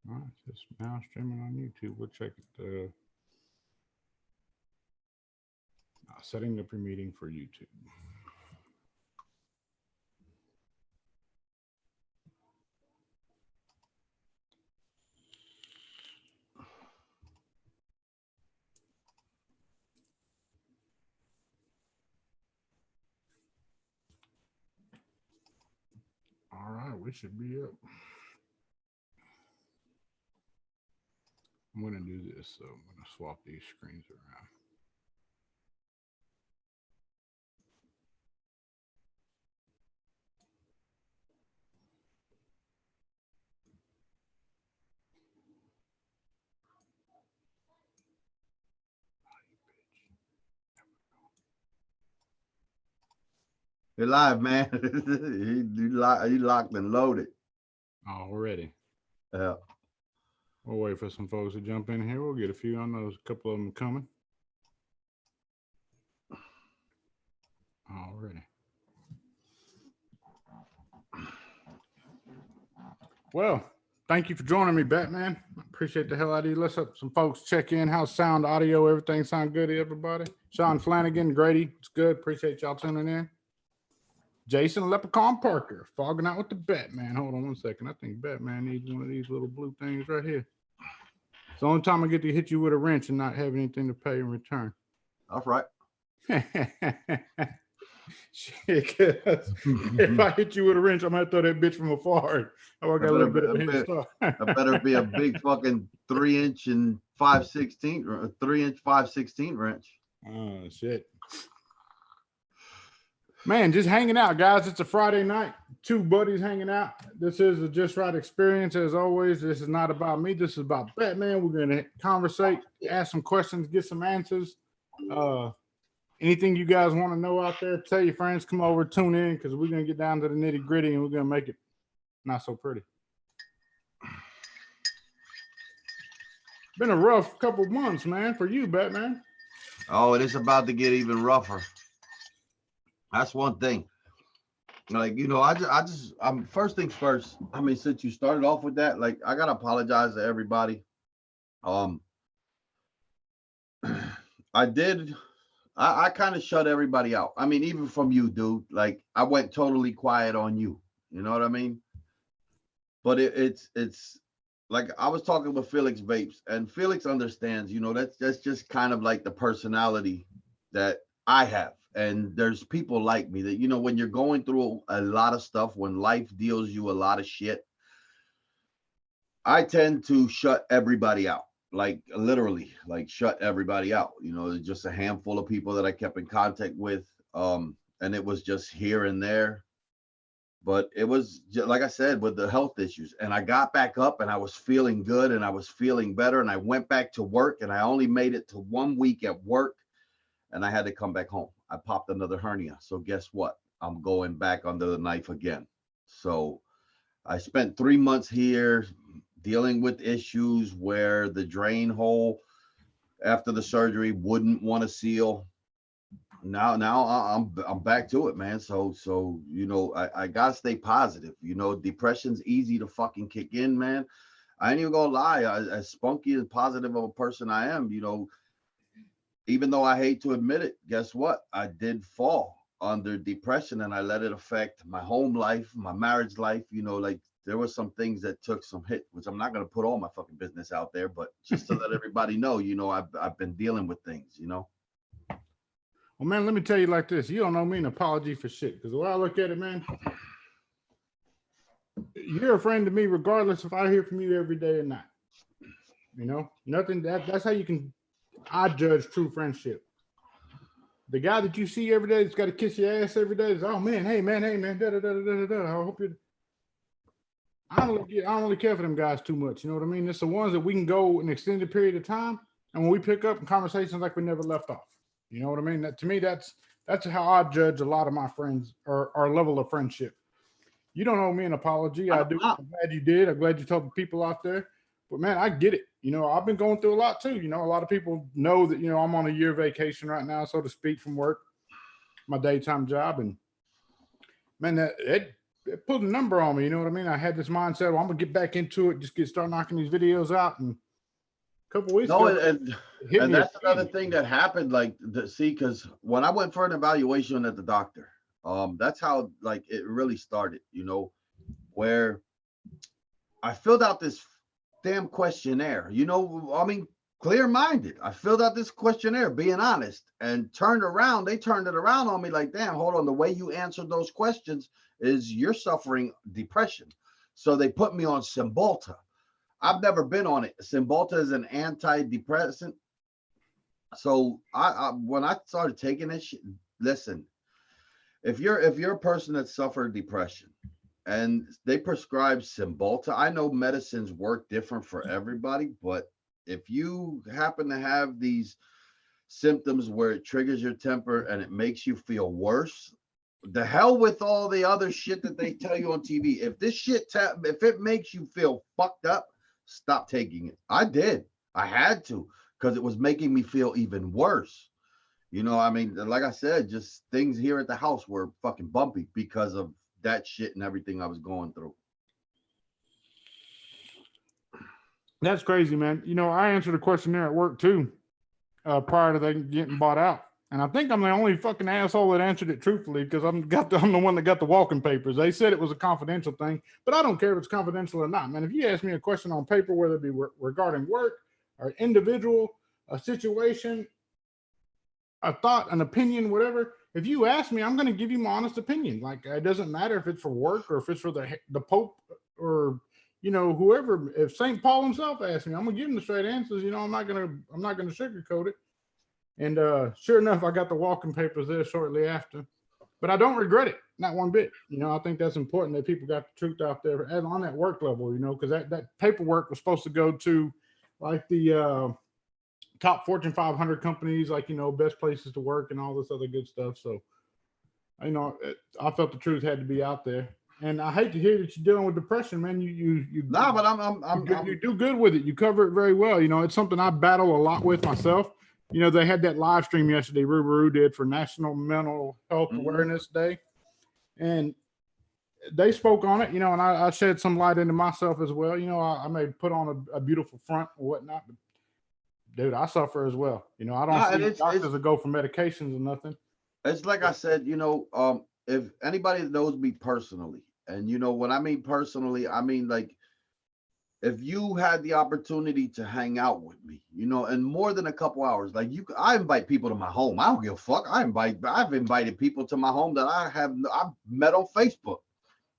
All right, it's now streaming on YouTube. We'll check it. Setting up your meeting for YouTube. All right, we should be up. I'm going to do this, so I'm going to swap these screens around. You're live, man. you locked and loaded. Already. Yeah. We'll wait for some folks to jump in here. We'll get a few. I know there's a couple of them coming. Already. Well, thank you for joining me, Batman. I appreciate the hell out of you. Let's have some folks check in. How's sound, audio, everything sound good to everybody? Sean Flanagan, Grady, it's good. Appreciate y'all tuning in. Jason Leprechaun Parker, fogging out with the Batman. Hold on one second. I think Batman needs one of these little blue things right here. It's the only time I get to hit you with a wrench and not have anything to pay in return. That's right. Shit, if I hit you with a wrench, I'm gonna throw that bitch from afar. Oh, I got a little bit of a head start. I better be a big fucking 3" and 5/16, or 3" 5/16 wrench. Oh shit. Man, just hanging out, guys. It's a Friday night. Two buddies hanging out. This is a Just Right experience. As always, this is not about me. This is about Batman. We're going to conversate, ask some questions, get some answers. Anything you guys want to know out there, tell your friends, come over, tune in, because we're going to get down to the nitty gritty and we're going to make it not so pretty. Been a rough couple months, man, for you, Batman. Oh, it is about to get even rougher. That's one thing. Like, you know, I'm first things first. I mean, since you started off with that, like, I gotta apologize to everybody. I kind of shut everybody out. I mean, even from you, dude. Like, I went totally quiet on you. You know what I mean? But it's like, I was talking with Felix Vapes, and Felix understands. You know, that's just kind of like the personality that I have. And there's people like me that, you know, when you're going through a lot of stuff, when life deals you a lot of shit, I tend to shut everybody out, like literally, like shut everybody out. You know, there's just a handful of people that I kept in contact with. And it was just here and there. But it was just, like I said, with the health issues. And I got back up and I was feeling good and I was feeling better. And I went back to work and I only made it to 1 week at work. And I had to come back home. I popped another hernia. So guess what? I'm going back under the knife again. So I spent 3 months here dealing with issues where the drain hole after the surgery wouldn't want to seal. Now I'm back to it, man. So you know, I gotta stay positive. You know, depression's easy to fucking kick in, man. I ain't even gonna lie. As spunky and positive of a person I am, you know, even though I hate to admit it, guess what? I did fall under depression and I let it affect my home life, my marriage life. You know, like there were some things that took some hit, which I'm not going to put all my fucking business out there, but just to let everybody know, you know, I've been dealing with things, you know. Well, man, let me tell you like this. You don't owe me an apology for shit. Because the way I look at it, man, you're a friend to me regardless if I hear from you every day or not. You know, nothing. That's how you can. I judge true friendship. The guy that you see every day that's got to kiss your ass every day is, oh man, hey man, da da da da da da. I hope you. I don't really care for them guys too much. You know what I mean? It's the ones that we can go an extended period of time, and when we pick up in conversations like we never left off. You know what I mean? That to me, that's how I judge a lot of my friends or our level of friendship. You don't owe me an apology. I do. I'm glad you did. I'm glad you told the people out there. But man, I get it. You know, I've been going through a lot too. You know, a lot of people know that, you know, I'm on a year vacation right now, so to speak, from work, my daytime job. And man, it put a number on me. You know what I mean? I had this mindset, well, I'm gonna get back into it, just start knocking these videos out. And a couple of weeks No, ago, it hit and me that's another again. thing that happened. Like, see, because when I went for an evaluation at the doctor, that's how like it really started. Where I filled out this damn questionnaire. I mean, clear minded. I filled out this questionnaire, being honest, and turned around. They turned it around on me like, damn, hold on. The way you answered those questions is you're suffering depression. So they put me on Cymbalta. I've never been on it. Cymbalta is an antidepressant. So I when I started taking this shit, listen, if you're a person that suffered depression and they prescribe Cymbalta, I know medicines work different for everybody, but if you happen to have these symptoms where it triggers your temper and it makes you feel worse, the hell with all the other shit that they tell you on TV. If this shit, if it makes you feel fucked up, stop taking it. I did. I had to because it was making me feel even worse. I mean, like I said, just things here at the house were fucking bumpy because of that shit and everything I was going through. That's crazy, man. I answered a questionnaire at work too, prior to them getting bought out. And I think I'm the only fucking asshole that answered it truthfully because I'm the one that got the walking papers. They said it was a confidential thing, but I don't care if it's confidential or not, man. If you ask me a question on paper, whether it be regarding work or individual, a situation, a thought, an opinion, whatever, if you ask me, I'm going to give you my honest opinion. Like, it doesn't matter if it's for work or if it's for the Pope or whoever. If St. Paul himself asks me, I'm gonna give him the straight answers. I'm not gonna sugarcoat it. And sure enough, I got the walking papers there shortly after. But I don't regret it, not one bit. I think that's important that people got the truth out there and on that work level. Because that paperwork was supposed to go to like the top Fortune 500 companies, like best places to work and all this other good stuff. So I felt the truth had to be out there. And I hate to hear that you're dealing with depression, man. Nah, but you do good with it. You cover it very well. It's something I battle a lot with myself. They had that live stream yesterday, Rubaroo did, for National Mental Health Awareness Day. And they spoke on it, and I shed some light into myself as well. I may put on a beautiful front or whatnot, but dude, I suffer as well. I don't see doctors that go for medications or nothing. It's like I said, if anybody knows me personally, and when I mean personally, I mean like if you had the opportunity to hang out with me, and more than a couple hours, like I invite people to my home. I don't give a fuck. I've invited people to my home that I've met on Facebook.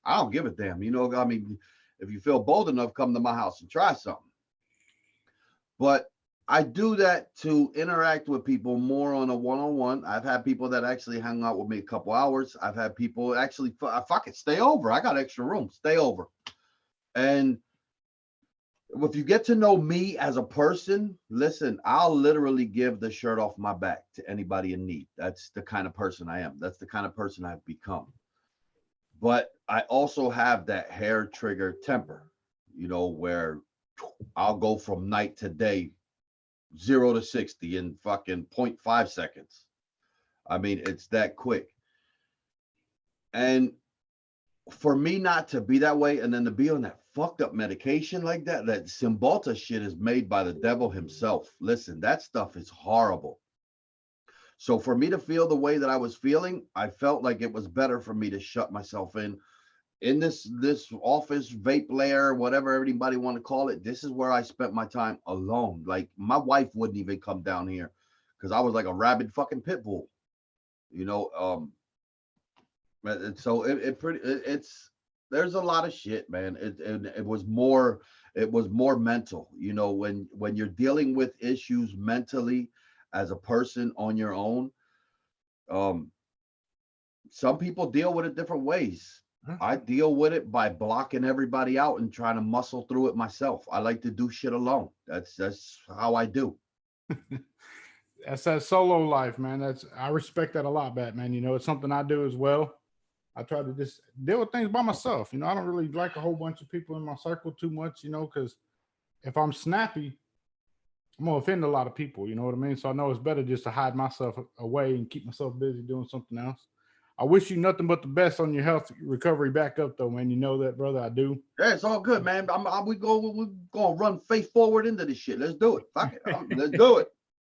I don't give a damn. I mean, if you feel bold enough, come to my house and try something. But I do that to interact with people more on a one-on-one. I've had people that actually hang out with me a couple hours. I've had people actually, fuck it, stay over. I got extra room, stay over. And if you get to know me as a person, listen, I'll literally give the shirt off my back to anybody in need. That's the kind of person I am. That's the kind of person I've become. But I also have that hair trigger temper, where I'll go from night to day, 0 to 60 in fucking 0.5 seconds. I mean, it's that quick. And for me not to be that way and then to be on that fucked up medication like that Cymbalta shit is made by the devil himself. Listen, that stuff is horrible. So for me to feel the way that I was feeling, I felt like it was better for me to shut myself in this office, vape lair, whatever everybody want to call it. This is where I spent my time alone. Like my wife wouldn't even come down here because I was like a rabid fucking pit bull, So it's there's a lot of shit, man. It was more mental, when you're dealing with issues mentally as a person on your own. Some people deal with it different ways. I deal with it by blocking everybody out and trying to muscle through it myself. I like to do shit alone. That's how I do. That's that solo life, man. I respect that a lot, Batman. It's something I do as well. I try to just deal with things by myself. I don't really like a whole bunch of people in my circle too much, because if I'm snappy, I'm gonna offend a lot of people. You know what I mean? So I know it's better just to hide myself away and keep myself busy doing something else. I wish you nothing but the best on your health recovery back up, though, man. You know that, brother. I do. Yeah, it's all good, man. We're gonna run faith forward into this shit. Let's do it. Fuck it. Let's do it.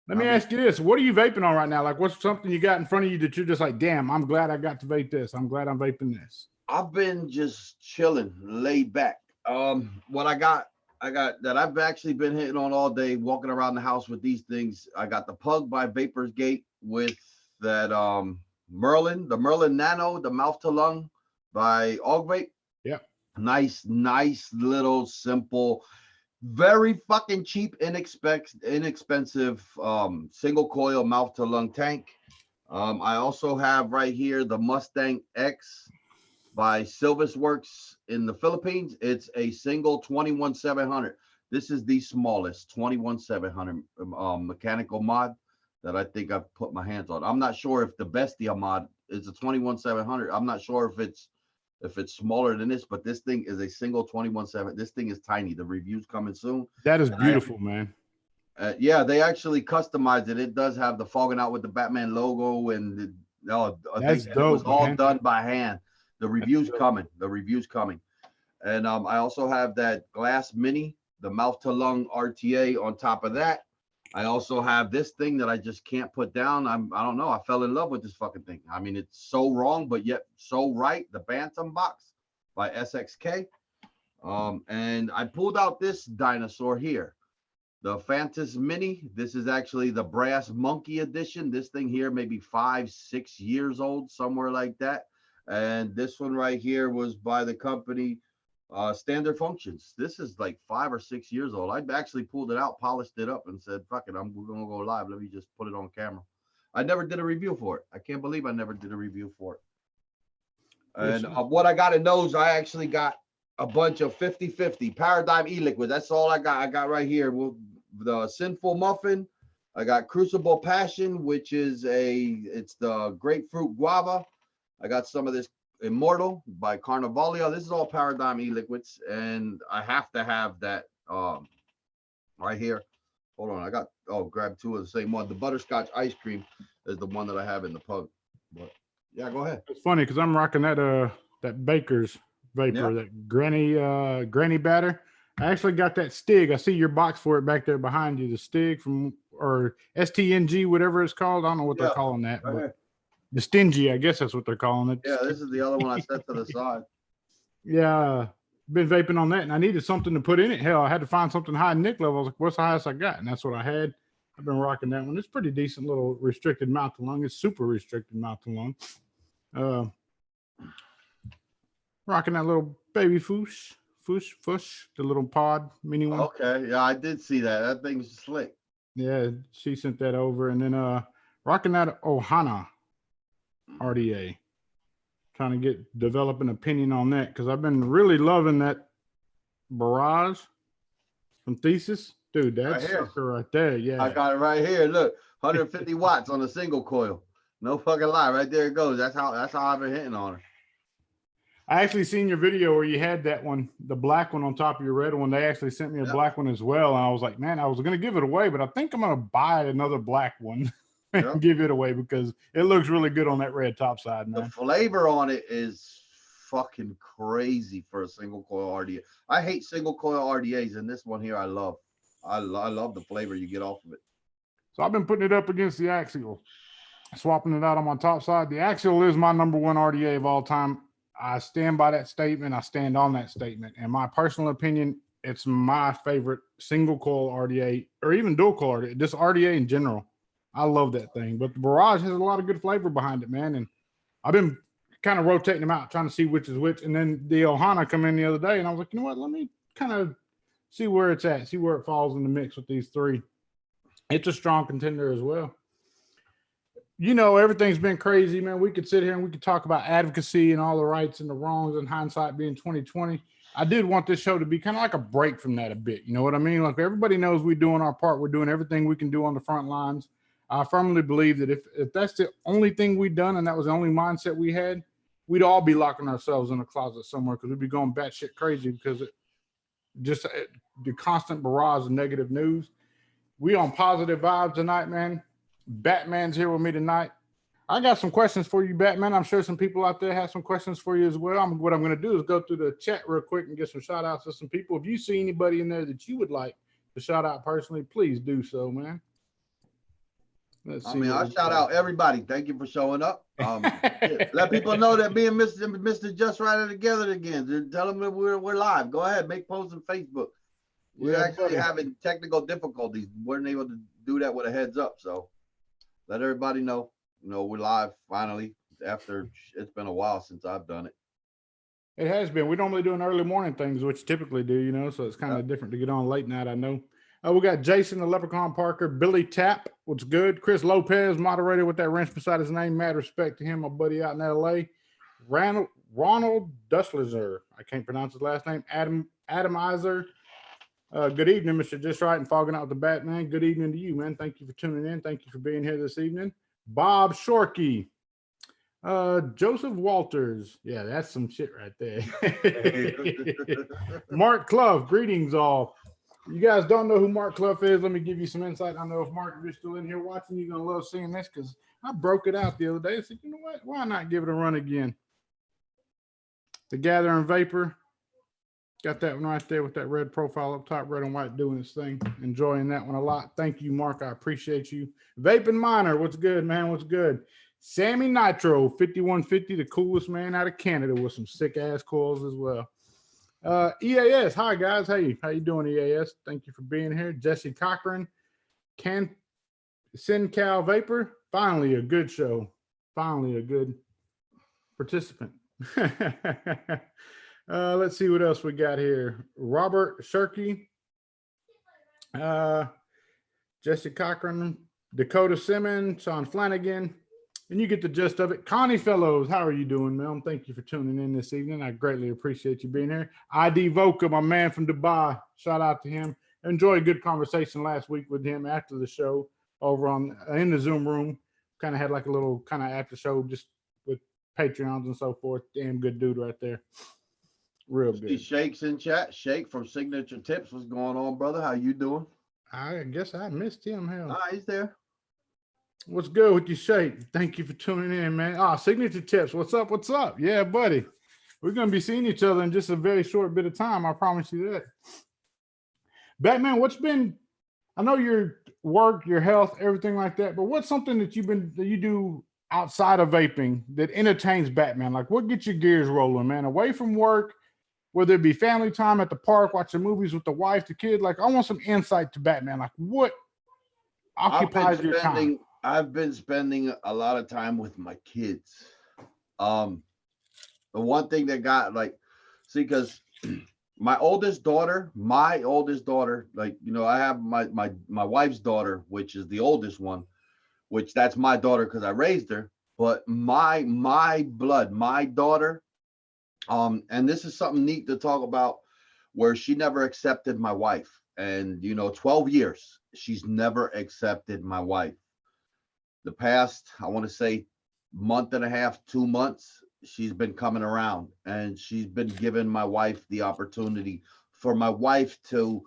Let me ask you this. What are you vaping on right now? Like, what's something you got in front of you that you're just like, damn, I'm glad I got to vape this. I'm glad I'm vaping this. I've been just chilling, laid back. What I got that I've actually been hitting on all day, walking around the house with these things. I got the Pug by Vapors Gate with that the Merlin Nano, the mouth to lung by Vape. Yeah. Nice little simple, very fucking cheap, inexpensive single coil mouth to lung tank. I also have right here the Mustang X by Silvis Works in the Philippines. It's a single 21700. This is the smallest 21700 mechanical mod that I think I've put my hands on. I'm not sure if the Bestia mod is a 21700. I'm not sure if it's smaller than this, but this thing is a single 21700. This thing is tiny. The review's coming soon. That is beautiful, man. Yeah, they actually customized it. It does have the fogging out with the Batman logo, and That's dope, it was all man. done by hand. The review's coming. The review's coming. And I also have that Glass Mini, the mouth to lung RTA on top of that. I also have this thing that I just can't put down. I don't know. I fell in love with this fucking thing. I mean, it's so wrong, but yet so right. The Bantam Box by SXK. And I pulled out this dinosaur here, the Fantas Mini. This is actually the Brass Monkey edition. This thing here may be 5-6 years old, somewhere like that. And this one right here was by the company Standard Functions. This is like 5 or 6 years old. I actually pulled it out, polished it up, and said, fuck it, we're going to go live. Let me just put it on camera. I never did a review for it. I can't believe I never did a review for it. And what I got in those, I actually got a bunch of 50-50 Paradigm e-liquids. That's all I got. I got right here the Sinful Muffin. I got Crucible Passion, which is it's the grapefruit guava. I got some of this Immortal by Carnavalia. This is all Paradigm e-liquids, and I have to have that right here. Hold on, grab two of the same one. The butterscotch ice cream is the one that I have in the Pug. But yeah, go ahead. It's funny because I'm rocking that Baker's Vapor, that granny batter. I actually got that Stig. I see your box for it back there behind you. The Stig or STNG, whatever it's called. I don't know what they're calling that. But the Stingy, I guess that's what they're calling it. Yeah, this is the other one I set to the side. Yeah, been vaping on that, and I needed something to put in it. Hell, I had to find something high Nick level. I was like, what's the highest I got? And that's what I had. I've been rocking that one. It's pretty decent little restricted mouth to lung. It's super restricted mouth to lung. Rocking that little baby Fush, the little pod mini one. Okay, yeah, I did see that. That thing's slick. Yeah, she sent that over, and then rocking that Ohana RDA. Trying to develop an opinion on that because I've been really loving that Barrage from Thesis. Dude, that's sucker right there. Yeah. I got it right here. Look, 150 watts on a single coil. No fucking lie. Right there it goes. That's how I've been hitting on her. I actually seen your video where you had that one, the black one on top of your red one. They actually sent me a black one as well. And I was like, man, I was going to give it away, but I think I'm going to buy another black one. And give it away because it looks really good on that red top side, man. The flavor on it is fucking crazy for a single coil RDA. I hate single coil RDAs, and this one here I love. I love the flavor you get off of it. So I've been putting it up against the Axial, swapping it out on my top side. The Axial is my number one RDA of all time. I stand by that statement. I stand on that statement. In my personal opinion, it's my favorite single coil RDA or even dual coil RDA, just RDA in general. I love that thing, but the Barrage has a lot of good flavor behind it, man. And I've been kind of rotating them out, trying to see which is which. And then the Ohana come in the other day, and I was like, you know what? Let me kind of see where it's at, see where it falls in the mix with these three. It's a strong contender as well. You know, everything's been crazy, man. We could sit here and we could talk about advocacy and all the rights and the wrongs and hindsight being 2020. I did want this show to be kind of like a break from that a bit. You know what I mean? Like everybody knows we're doing our part. We're doing everything we can do on the front lines. I firmly believe that if that's the only thing we'd done and that was the only mindset we had, we'd all be locking ourselves in a closet somewhere because we'd be going batshit crazy because the constant barrage of negative news. We on positive vibes tonight, man. Batman's here with me tonight. I got some questions for you, Batman. I'm sure some people out there have some questions for you as well. What I'm going to do is go through the chat real quick and get some shout outs to some people. If you see anybody in there that you would like to shout out personally, please do so, man. Let's I see mean, what I we shout got. out everybody. Thank you for showing up. Let people know that me and Mr. Just Right are together again. Just tell them that we're live. Go ahead, make posts on Facebook. We're actually having technical difficulties. Weren't able to do that with a heads up. So let everybody know. We're live finally after it's been a while since I've done it. It has been. We normally do an early morning things, which typically do, so it's kind of different to get on late night, I know. We got Jason, the Leprechaun Parker, Billy Tapp, what's good? Chris Lopez, moderator with that wrench beside his name. Mad respect to him, my buddy out in LA. Ronald Duslizer, I can't pronounce his last name. Adamizer. Good evening, Mr. Just Right and Fogging Out the Batman. Good evening to you, man. Thank you for tuning in. Thank you for being here this evening. Bob Shorkey. Joseph Walters. Yeah, that's some shit right there. Mark Clough. Greetings, all. You guys don't know who Mark Clough is. Let me give you some insight. I don't know if Mark, if you're still in here watching, you're going to love seeing this because I broke it out the other day. I said, you know what? Why not give it a run again? The Gathering Vapor. Got that one right there with that red profile up top, red and white doing its thing. Enjoying that one a lot. Thank you, Mark. I appreciate you. Vaping Miner. What's good, man? What's good? Sammy Nitro, 5150, the coolest man out of Canada with some sick-ass coils as well. EAS, hi guys. Hey, how you doing, EAS? Thank you for being here. Jesse Cochran, SinCal Vapor. Finally a good show. Finally a good participant. Let's see what else we got here. Robert Shirky, Jesse Cochran, Dakota Simmons, Sean Flanagan. And you get the gist of it. Connie Fellows, how are you doing, man? Thank you for tuning in this evening. I greatly appreciate you being here. ID Voca, my man from Dubai. Shout out to him. Enjoyed a good conversation last week with him after the show over in the Zoom room. Kind of had like a little kind of after show just with Patreons and so forth. Damn good dude right there. Real good. Shake's in chat. Shake from Signature Tips. What's going on, brother? How you doing? I guess I missed him. Hell. Nah, he's there. What's good with you, Shake? Thank you for tuning in, man. Signature Tips. What's up? What's up? Yeah, buddy. We're going to be seeing each other in just a very short bit of time. I promise you that. Batman, I know your work, your health, everything like that, but what's something that you do outside of vaping that entertains Batman? Like what gets your gears rolling, man? Away from work, whether it be family time at the park, watching movies with the wife, the kid. Like I want some insight to Batman. Like what occupies your time? I've been spending a lot of time with my kids. The one thing that got because my oldest daughter, like, I have my wife's daughter, which is the oldest one, which that's my daughter because I raised her. But my blood, my daughter, and this is something neat to talk about, where she never accepted my wife. And 12 years, she's never accepted my wife. The past, I want to say, month and a half, 2 months, she's been coming around and she's been giving my wife the opportunity for my wife to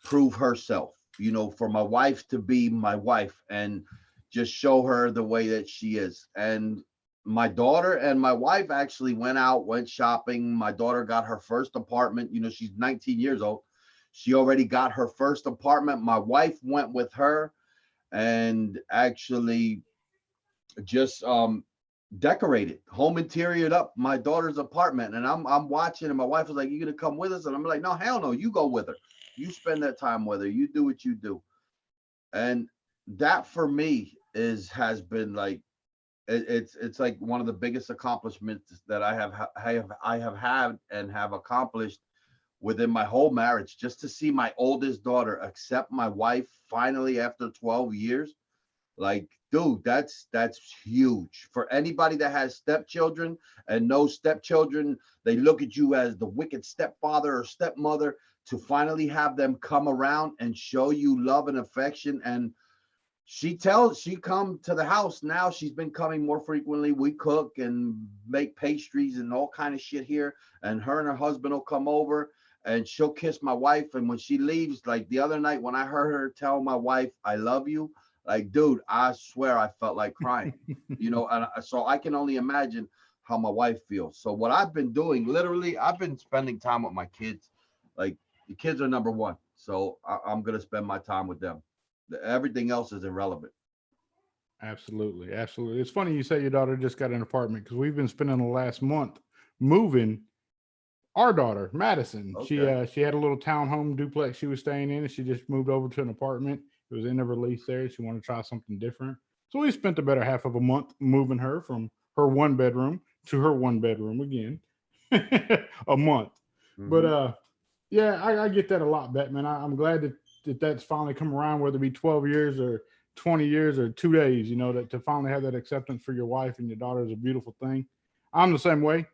prove herself, for my wife to be my wife and just show her the way that she is. And my daughter and my wife actually went shopping. My daughter got her first apartment. She's 19 years old. She already got her first apartment. My wife went with her and actually just decorated, home interiored up my daughter's apartment. And I'm watching, and my wife was like, "You gonna come with us?" And I'm like, "No, hell no, you go with her. You spend that time with her. You do what you do." And that for me has been like it's like one of the biggest accomplishments that I have had and have accomplished within my whole marriage, just to see my oldest daughter accept my wife finally after 12 years. Like, dude, that's huge. For anybody that has stepchildren and no stepchildren, they look at you as the wicked stepfather or stepmother. To finally have them come around and show you love and affection. And she come to the house now. She's been coming more frequently. We cook and make pastries and all kind of shit here. And her and her husband will come over and she'll kiss my wife. And when she leaves, like the other night when I heard her tell my wife, "I love you," Like, dude, I swear I felt like crying, you know, and so I can only imagine how my wife feels. So what I've been doing, literally, I've been spending time with my kids. Like, the kids are number one. So I'm going to spend my time with them. Everything else is irrelevant. Absolutely, absolutely. It's funny you say your daughter just got an apartment because we've been spending the last month moving our daughter, Madison. Okay. She had a little townhome duplex she was staying in, and she just moved over to an apartment. It was in of her lease there. She wanted to try something different. So we spent the better half of a month moving her from her one bedroom to her one bedroom again. A month. But Hmm. yeah, I get that a lot, Batman. I'm glad that's finally come around, whether it be 12 years or 20 years or 2 days, you know, that to finally have that acceptance for your wife and your daughter is a beautiful thing. I'm the same way.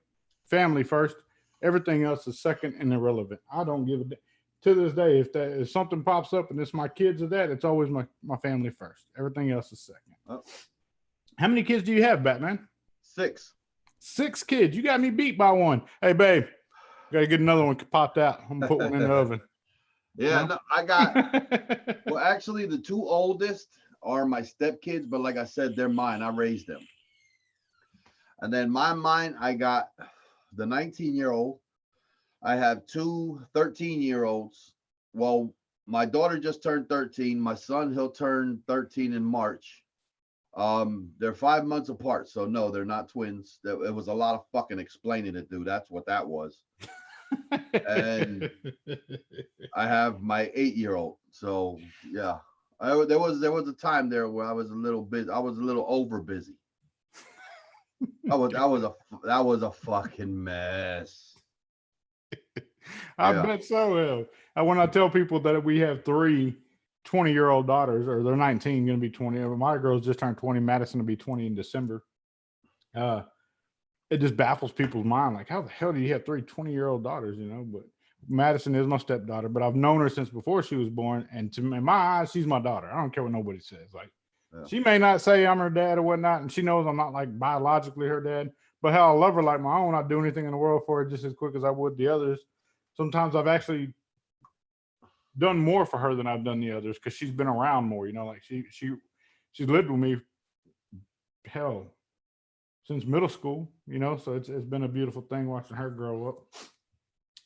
Family first. Everything else is second and irrelevant. I don't give a to this day, if something pops up and it's my kids or that, it's always my family first. Everything else is second. Oh, How many kids do you have, Batman? 6. 6 kids. You got me beat by one. Hey, babe, got to get another one popped out. I'm gonna put one in the oven. Yeah, No. no, I got, well, actually, the 2 oldest are my stepkids, but like I said, they're mine. I raised them. And then mine, I got the 19-year-old. I have 2 13-year-olds. Well, my daughter just turned 13. My son, he'll turn 13 in March. They're 5 months apart, so no, they're not twins. It was a lot of fucking explaining to do. That's what that was. And I have my 8-year-old. So yeah, there was a time there where I was a little bit. I was a little over busy. That was a fucking mess. I Yeah. bet so. And when I tell people that we have 3 20-year-old daughters, or they're 19, going to be 20. My girls just turned 20. Madison will be 20 in December. Uh, it just baffles people's mind. Like, how the hell do you have 3 20-year-old daughters? You know, but Madison is my stepdaughter, but I've known her since before she was born. And in my eyes, she's my daughter. I don't care what nobody says. Like, Yeah. she may not say I'm her dad or whatnot, and she knows I'm not like biologically her dad. But how I love her like my own, I'd do anything in the world for her just as quick as I would the others. Sometimes I've actually done more for her than I've done the others because she's been around more. You know, like she's lived with me hell since middle school. You know, so it's been a beautiful thing watching her grow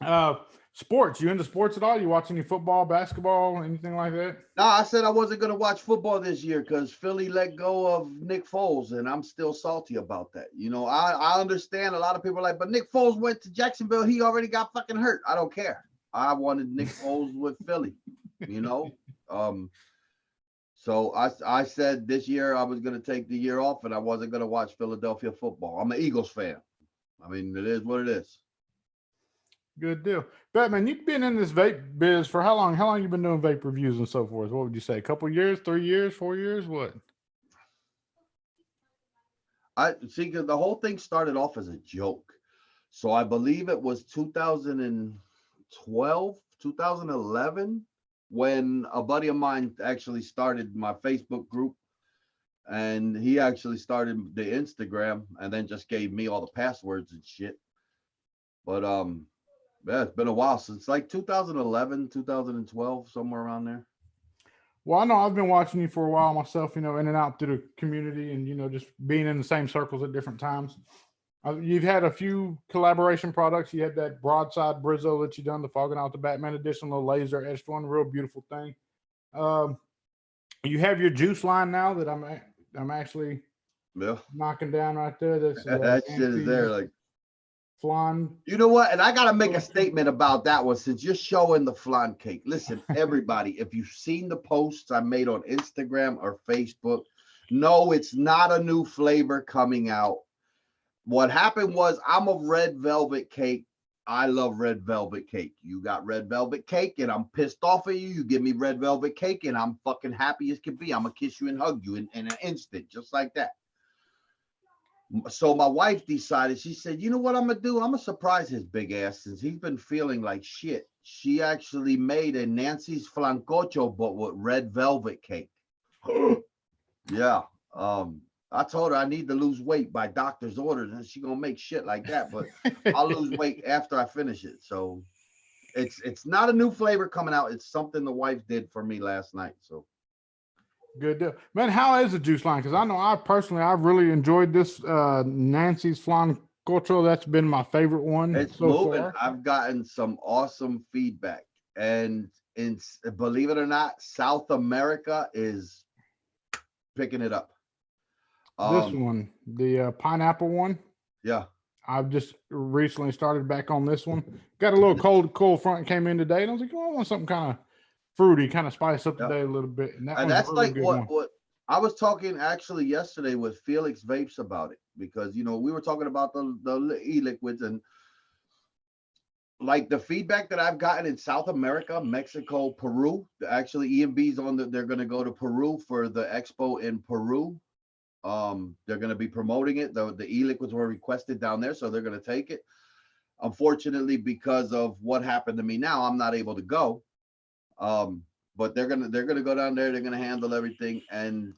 up. Sports. You into sports at all? You watch any football, basketball, anything like that? No, I said I wasn't gonna watch football this year because Philly let go of Nick Foles, and I'm still salty about that. You know, I understand a lot of people are like, but Nick Foles went to Jacksonville. He already got fucking hurt. I don't care. I wanted Nick Foles with Philly. You know, so I said this year I was gonna take the year off, and I wasn't gonna watch Philadelphia football. I'm an Eagles fan. I mean, it is what it is. Good deal. Batman, you've been in this vape biz for how long? How long you been doing vape reviews and so forth? What would you say? A couple years, 3 years, 4 years? What? I see because the whole thing started off as a joke. So I believe it was 2012, 2011 when a buddy of mine actually started my Facebook group, and he actually started the Instagram and then just gave me all the passwords and shit. But yeah, it's been a while since like 2011, 2012, somewhere around there. Well, I know I've been watching you for a while myself, you know, in and out through the community and, you know, just being in the same circles at different times. You've had a few collaboration products. You had that broadside Brizzo that you done, the fogging out the Batman edition, the laser etched one, real beautiful thing. Um, you have your juice line now that I'm actually Yeah. knocking down right there. That's That shit is there. Like, flan. you know what? And I got to make a statement about that one since you're showing the flan cake. Listen, everybody, if you've seen the posts I made on Instagram or Facebook, no, it's not a new flavor coming out. What happened was I'm a red velvet cake. I love red velvet cake. You got red velvet cake and I'm pissed off at you. You give me red velvet cake and I'm fucking happy as can be. I'm going to kiss you and hug you in an instant, just like that. So my wife decided, she said, you know what I'm going to do? I'm going to surprise his big ass since he's been feeling like shit. She actually made a Nancy's Flancocho, but with red velvet cake. Yeah. I told her I need to lose weight by doctor's orders, and she gonna make shit like that. But I'll lose weight after I finish it. So it's not a new flavor coming out. It's something the wife did for me last night. So Good deal, man. How is the juice line? Because I know I've really enjoyed this Nancy's Flan Cultural. That's been my favorite one It's so moving. far. I've gotten some awesome feedback, and believe it or not, South America is picking it up. This Um, one, the pineapple one. yeah, I've just recently started back on this one. Got a little cold front came in today, and I was like, oh, I want something kind of fruity, kind of spice up the yeah, day a little bit. And that and one's a that's really like good one. what I was talking actually yesterday with Felix Vapes about it, because we were talking about the e-liquids, and like the feedback that I've gotten in South America, Mexico, Peru. Actually, EMB's on they're going to go to Peru for the expo in Peru. They're going to be promoting it. The e-liquids were requested down there, so they're going to take it. Unfortunately, because of what happened to me now, I'm not able to go. But they're gonna go down there. They're gonna handle everything, and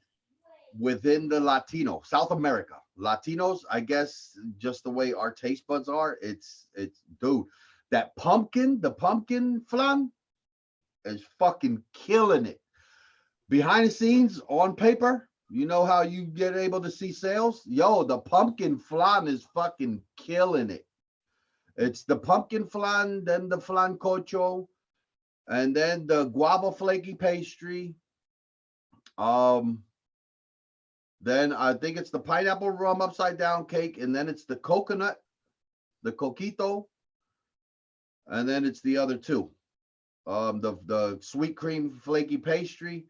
within the South America, Latinos, I guess, just the way our taste buds are, it's dude, the pumpkin flan is fucking killing it. Behind the scenes, on paper, you know how you get able to see sales? Yo, the pumpkin flan is fucking killing it. It's the pumpkin flan, then the flan cocho, and then the guava flaky pastry. Um, then I think it's the pineapple rum upside down cake, and then it's the coconut, the coquito, and then it's the other two. The sweet cream flaky pastry,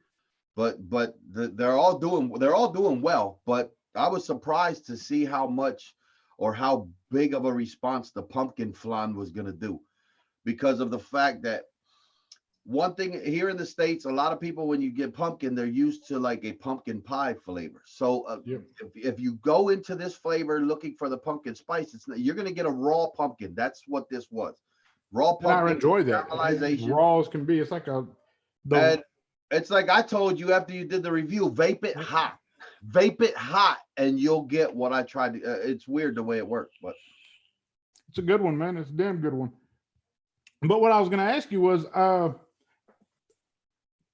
they're all doing well. But I was surprised to see how much or how big of a response the pumpkin flan was gonna do, because of the fact that one thing here in the States, a lot of people, when you get pumpkin, they're used to like a pumpkin pie flavor. So Yep. if you go into this flavor looking for the pumpkin spice, you're going to get a raw pumpkin. That's what this was. Raw And I pumpkin enjoy that. caramelization. Raw as can be. It's like the And it's like I told you after you did the review, vape it hot. Vape it hot, and you'll get what I tried to. It's weird the way it works, but it's a good one, man. It's a damn good one. But what I was going to ask you was,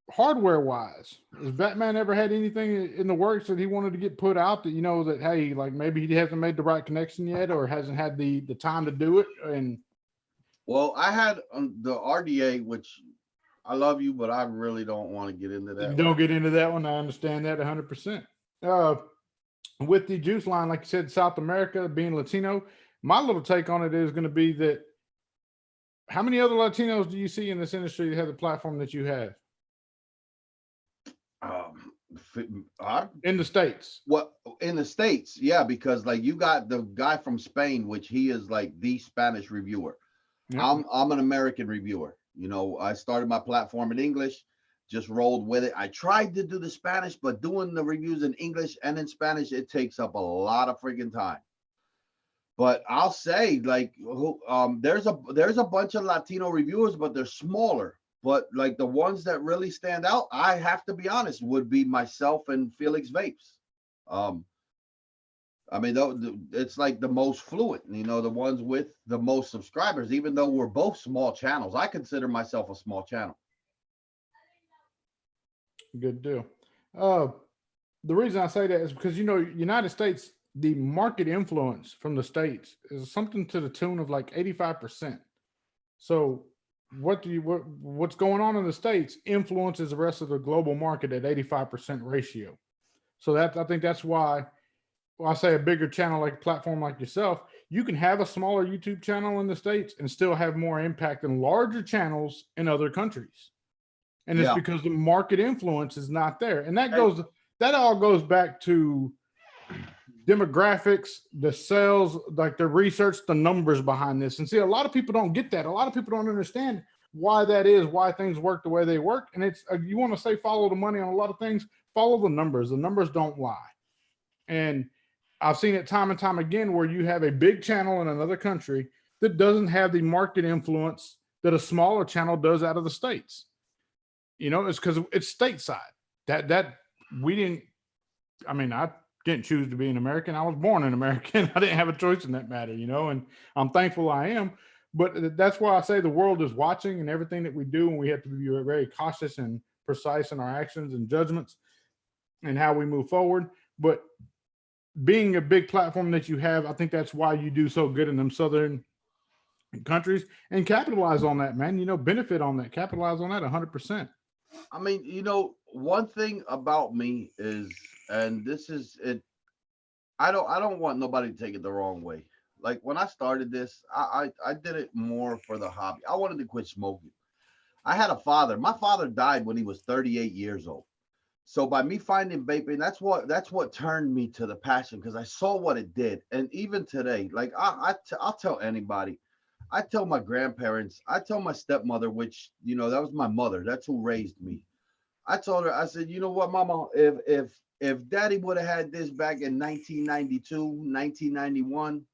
hardware wise, has Batman ever had anything in the works that he wanted to get put out that that hey, like maybe he hasn't made the right connection yet, or hasn't had the time to do it? And well, I had the RDA, which I love you, but I really don't want to get into you that don't right. get into that one. I understand that 100%. With the juice line, like you said, South America being Latino, my little take on it is going to be that how many other Latinos do you see in this industry that have the platform that you have in the States? What in the States? Yeah, because like you got the guy from Spain, which he is like the Spanish reviewer. Yep. I'm an American reviewer. I started my platform in English, just rolled with it. I tried to do the Spanish, but doing the reviews in English and in Spanish, it takes up a lot of freaking time. But I'll say, like, there's a bunch of Latino reviewers, but they're smaller. But like the ones that really stand out, I have to be honest, would be myself and Felix Vapes. I mean, it's like the most fluent, the ones with the most subscribers, even though we're both small channels. I consider myself a small channel. Good deal. The reason I say that is because United States, the market influence from the states is something to the tune of like 85%. So what's going on in the states influences the rest of the global market at 85% ratio. So I think that's why I say a bigger channel, like a platform like yourself, you can have a smaller YouTube channel in the States and still have more impact than larger channels in other countries. And it's Yeah. because the market influence is not there. And And that all goes back to demographics, the sales, like the research, the numbers behind this. And see, a lot of people don't get that. A lot of people don't understand why that is, why things work the way they work. And it's you want to say follow the money on a lot of things, follow the numbers. The numbers don't lie. And I've seen it time and time again where you have a big channel in another country that doesn't have the market influence that a smaller channel does out of the States. It's because it's stateside. That we didn't. I mean, I didn't choose to be an American. I was born an American. I didn't have a choice in that matter, and I'm thankful I am. But that's why I say the world is watching and everything that we do, and we have to be very cautious and precise in our actions and judgments. and how we move forward. But being a big platform that you have, I think that's why you do so good in them southern countries, and capitalize on that, man. Benefit on that, capitalize on that 100%. I mean, one thing about me is, and this is it. I don't want nobody to take it the wrong way. Like when I started this, I did it more for the hobby. I wanted to quit smoking. I had a father. My father died when he was 38 years old. So by me finding vaping, that's what turned me to the passion, because I saw what it did. And even today, like I'll tell anybody, I tell my grandparents, I tell my stepmother, which that was my mother, that's who raised me. I told her, I said, you know what, Mama, if Daddy would have had this back in 1992, 1991,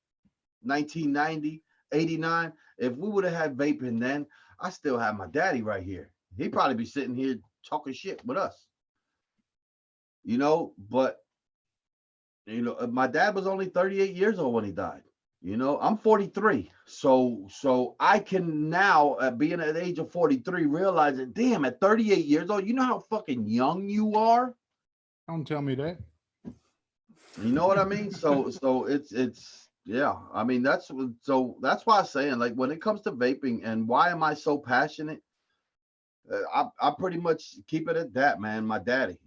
1990, 89, if we would have had vaping then, I still have my daddy right here. He'd probably be sitting here talking shit with us, but my dad was only 38 years old when he died. I'm 43. So I can now, being at the age of 43, realizing, damn, at 38 years old, you know how fucking young you are? Don't tell me that. You know what I mean? So it's yeah. I mean, that's why I'm saying, like, when it comes to vaping and why am I so passionate? I pretty much keep it at that, man. My daddy,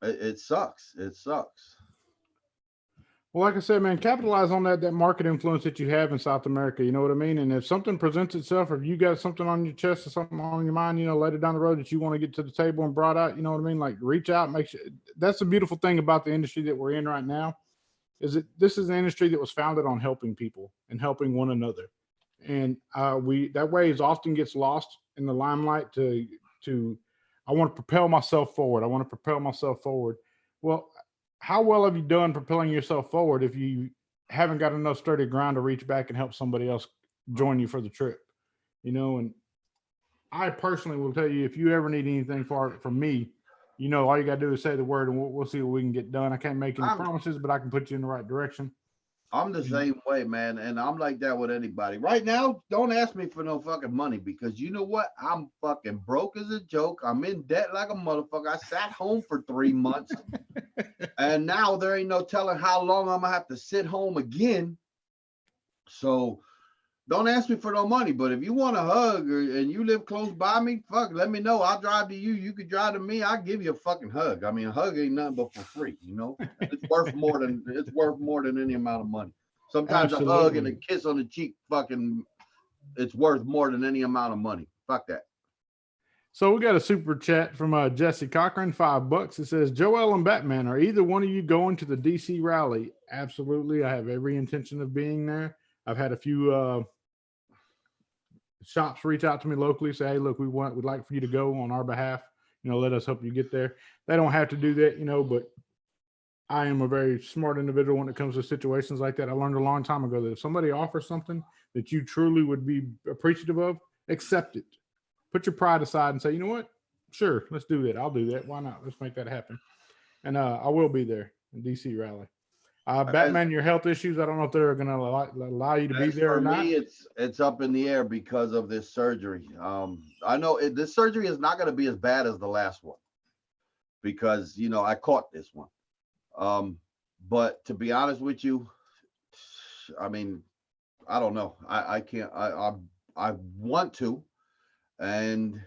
it sucks. It sucks. Well, like I said, man, capitalize on that market influence that you have in South America. You know what I mean? And if something presents itself, or if you got something on your chest or something on your mind, later down the road that you want to get to the table and brought out, you know what I mean? Like, reach out, make sure. That's the beautiful thing about the industry that we're in right now, is that this is an industry that was founded on helping people and helping one another. And that way is often gets lost in the limelight to I want to propel myself forward. I want to propel myself forward. Well, how well have you done propelling yourself forward if you haven't got enough sturdy ground to reach back and help somebody else join you for the trip? And I personally will tell you, if you ever need anything from me, all you got to do is say the word, and we'll see what we can get done. I can't make any I'm promises, but I can put you in the right direction. I'm the same way, man, and I'm like that with anybody. Right now, don't ask me for no fucking money, because you know what? I'm fucking broke as a joke. I'm in debt like a motherfucker. I sat home for 3 months, and now there ain't no telling how long I'm gonna have to sit home again. So don't ask me for no money. But if you want a hug, and you live close by me, fuck, let me know. I'll drive to you. You could drive to me. I'll give you a fucking hug. I mean, a hug ain't nothing but for free, It's worth more than any amount of money. Sometimes a hug and a Absolutely. kiss on the cheek, fucking, it's worth more than any amount of money. Fuck that. So we got a super chat from Jesse Cochran, $5. It says, Joel and Batman, are either one of you going to the DC rally? Absolutely. I have every intention of being there. I've had a few shops reach out to me locally, say, hey, look, we'd like for you to go on our behalf. Let us help you get there. They don't have to do that, but I am a very smart individual when it comes to situations like that. I learned a long time ago that if somebody offers something that you truly would be appreciative of, accept it. Put your pride aside and say, you know what? Sure, let's do that. I'll do that. Why not? Let's make that happen. And I will be there in DC rally. As Batman, your health issues, I don't know if they're going to allow you to be as there for or not. me, it's up in the air because of this surgery. I know this surgery is not going to be as bad as the last one, because I caught this one. Um, but to be honest with you, I mean, I don't know. I can't. I want to, and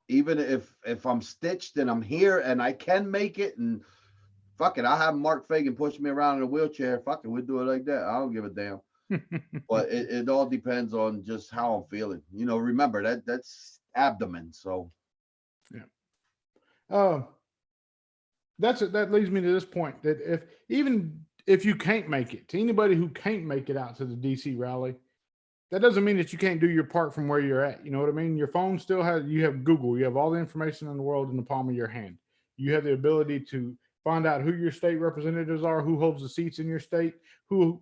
even if I'm stitched and I'm here and I can make it, and fuck it, I have Mark Fagan push me around in a wheelchair. Fuck it, we'll do it like that. I don't give a damn. But it all depends on just how I'm feeling. Remember that's abdomen. So Yeah. Uh, that leads me to this point, that even if you can't make it, to anybody who can't make it out to the DC rally, that doesn't mean that you can't do your part from where you're at. You know what I mean? Your phone still you have Google, you have all the information in the world in the palm of your hand. You have the ability to find out who your state representatives are, who holds the seats in your state, who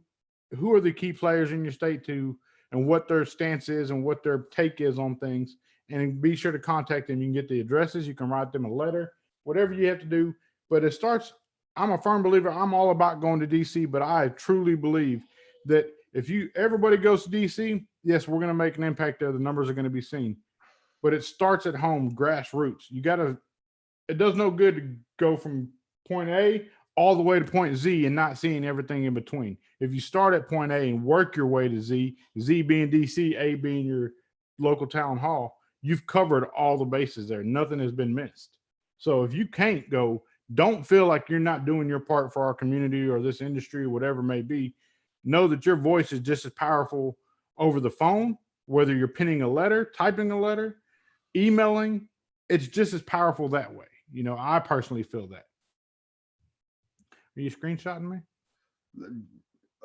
are the key players in your state, and what their stance is and what their take is on things. And be sure to contact them. You can get the addresses, you can write them a letter, whatever you have to do. But it starts, I'm a firm believer. I'm all about going to DC, but I truly believe that if everybody goes to DC, yes, we're going to make an impact there. The numbers are going to be seen, but it starts at home, grassroots. You got to it does no good to go from point A all the way to point Z and not seeing everything in between. If you start at point A and work your way to Z, Z being DC, A being your local town hall, you've covered all the bases there. Nothing has been missed. So if you can't go, don't feel like you're not doing your part for our community or this industry or whatever it may be. Know that your voice is just as powerful over the phone, whether you're penning a letter, typing a letter, emailing, it's just as powerful that way. You know, I personally feel that. Are you screenshotting me?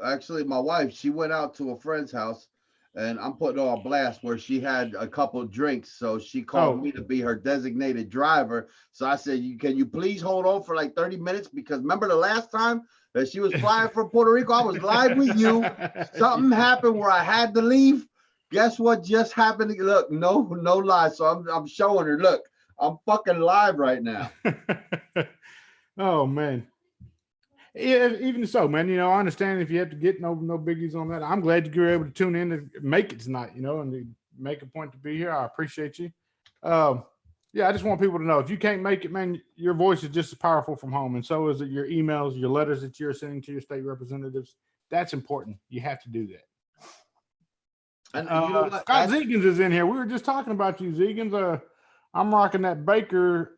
Actually, my wife, she went out to a friend's house, and I'm putting her on blast where she had a couple drinks. So she called me to be her designated driver. So I said, can you please hold on for like 30 minutes? Because remember the last time that she was flying from Puerto Rico, I was live with you. Something happened where I had to leave. Guess what just happened? Look, no lie. So I'm showing her, look, I'm fucking live right now. Oh man. Yeah, even so, man, you know, I understand if you have to get no biggies on that. I'm glad you were able to tune in and make it tonight, you know, and to make a point to be here. I appreciate you. Yeah, I just want people to know if you can't make it, man, your voice is just as powerful from home. And so is it your emails, your letters that you're sending to your state representatives. That's important. You have to do that. And you know what? Scott Zegans is in here. We were just talking about you, Zegans. I'm rocking that Baker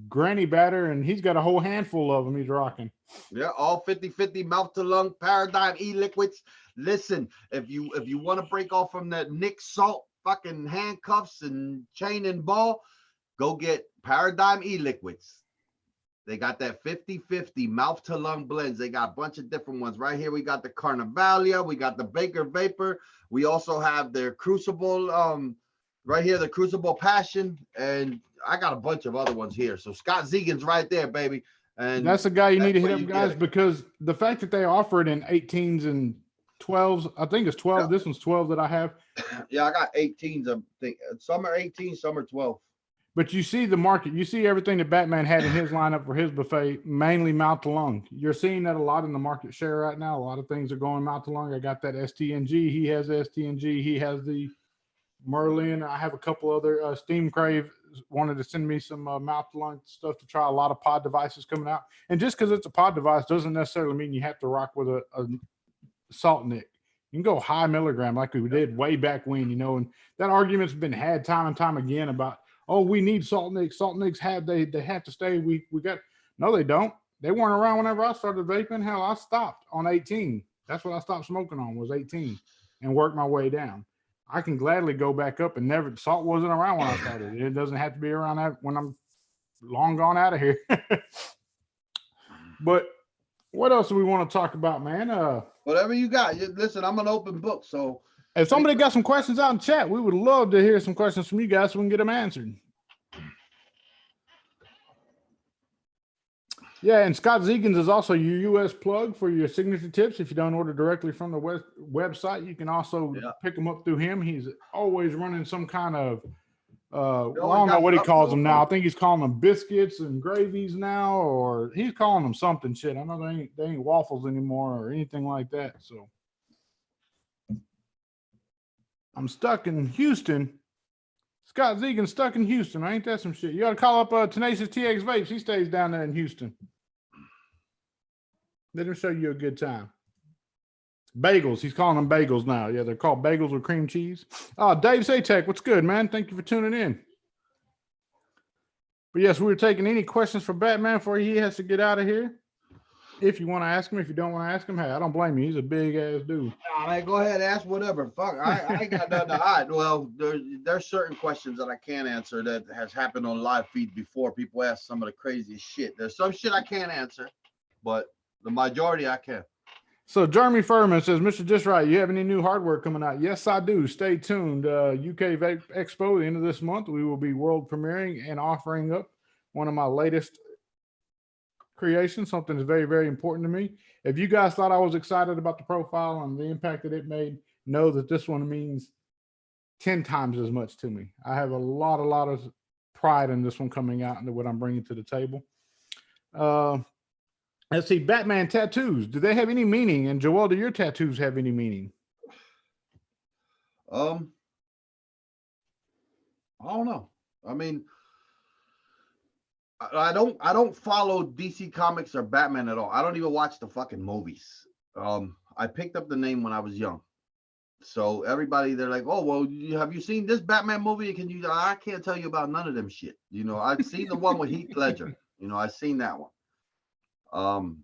granny batter, and he's got a whole handful of them he's rocking. Yeah, all 50-50 mouth to lung Paradigm e-liquids. Listen, if you want to break off from that Nick Salt fucking handcuffs and chain and ball, go get Paradigm e-liquids. They got that 50-50 mouth to lung blends. They got a bunch of different ones. Right here, we got the Carnavalia, we got the Baker Vapor. We also have their Crucible, right here, the Crucible Passion, and I got a bunch of other ones here. So Scott Zegan's right there, baby. And that's the guy you need to hit up, guys, because the fact that they offer it in 18s and 12s, I think it's 12. Yeah. This one's 12 that I have. Yeah, I got 18s. I think some are 18, some are 12. But you see the market, you see everything that Batman had in his lineup for his buffet, mainly mouth to lung. You're seeing that a lot in the market share right now. A lot of things are going mouth to lung. I got that STNG. He has STNG. He has the Merlin. I have a couple other Steam Crave wanted to send me some mouth to lung stuff to try. A lot of pod devices coming out. And just because it's a pod device doesn't necessarily mean you have to rock with a Salt Nick. You can go high milligram like we did way back when, you know, and that argument's been had time and time again about, oh, we need Salt Nicks. Salt Nicks they have to stay. We got, no, they don't. They weren't around whenever I started vaping. Hell, I stopped on 18. That's what I stopped smoking on, was 18, and worked my way down. I can gladly go back up, and never, Salt wasn't around when I started. It doesn't have to be around that when I'm long gone out of here. But what else do we want to talk about, man? Whatever you got. Listen, I'm an open book, so if somebody got some questions out in chat, we would love to hear some questions from you guys so we can get them answered. Yeah, and Scott Zegans is also your U.S. plug for your signature tips. If you don't order directly from the website, you can also pick them up through him. He's always running some kind of, I don't know what he calls them now. I think he's calling them biscuits and gravies now, or he's calling them something shit. I know they ain't waffles anymore or anything like that. So I'm stuck in Houston. Scott Zegan stuck in Houston. Ain't that some shit? You got to call up Tenacious TX Vapes. He stays down there in Houston. Let him show you a good time. Bagels. He's calling them bagels now. Yeah, they're called bagels with cream cheese. Dave Satek, what's good, man? Thank you for tuning in. But yes, we were taking any questions for Batman before he has to get out of here. If you want to ask him, if you don't want to ask him, hey, I don't blame you. He's a big ass dude. Nah, man, go ahead, ask whatever. Fuck, I ain't got nothing to hide. Well, there's certain questions that I can't answer that has happened on live feed before. People ask some of the craziest shit. There's some shit I can't answer, but the majority I can. So Jeremy Furman says, Mr. Just Right, you have any new hardware coming out? Yes, I do. Stay tuned. UK Vape Expo, the end of this month, we will be world premiering and offering up one of my latest creations, something that's very, very important to me. If you guys thought I was excited about the profile and the impact that it made, know that this one means 10 times as much to me. I have a lot of pride in this one coming out and what I'm bringing to the table. Let's see, Batman tattoos. Do they have any meaning? And Joel, do your tattoos have any meaning? I don't know. I mean, I don't follow DC Comics or Batman at all. I don't even watch the fucking movies. I picked up the name when I was young. So everybody, they're like, oh, well, have you seen this Batman movie? Can you? I can't tell you about none of them shit. You know, I've seen the one with Heath Ledger. You know, I've seen that one. Um,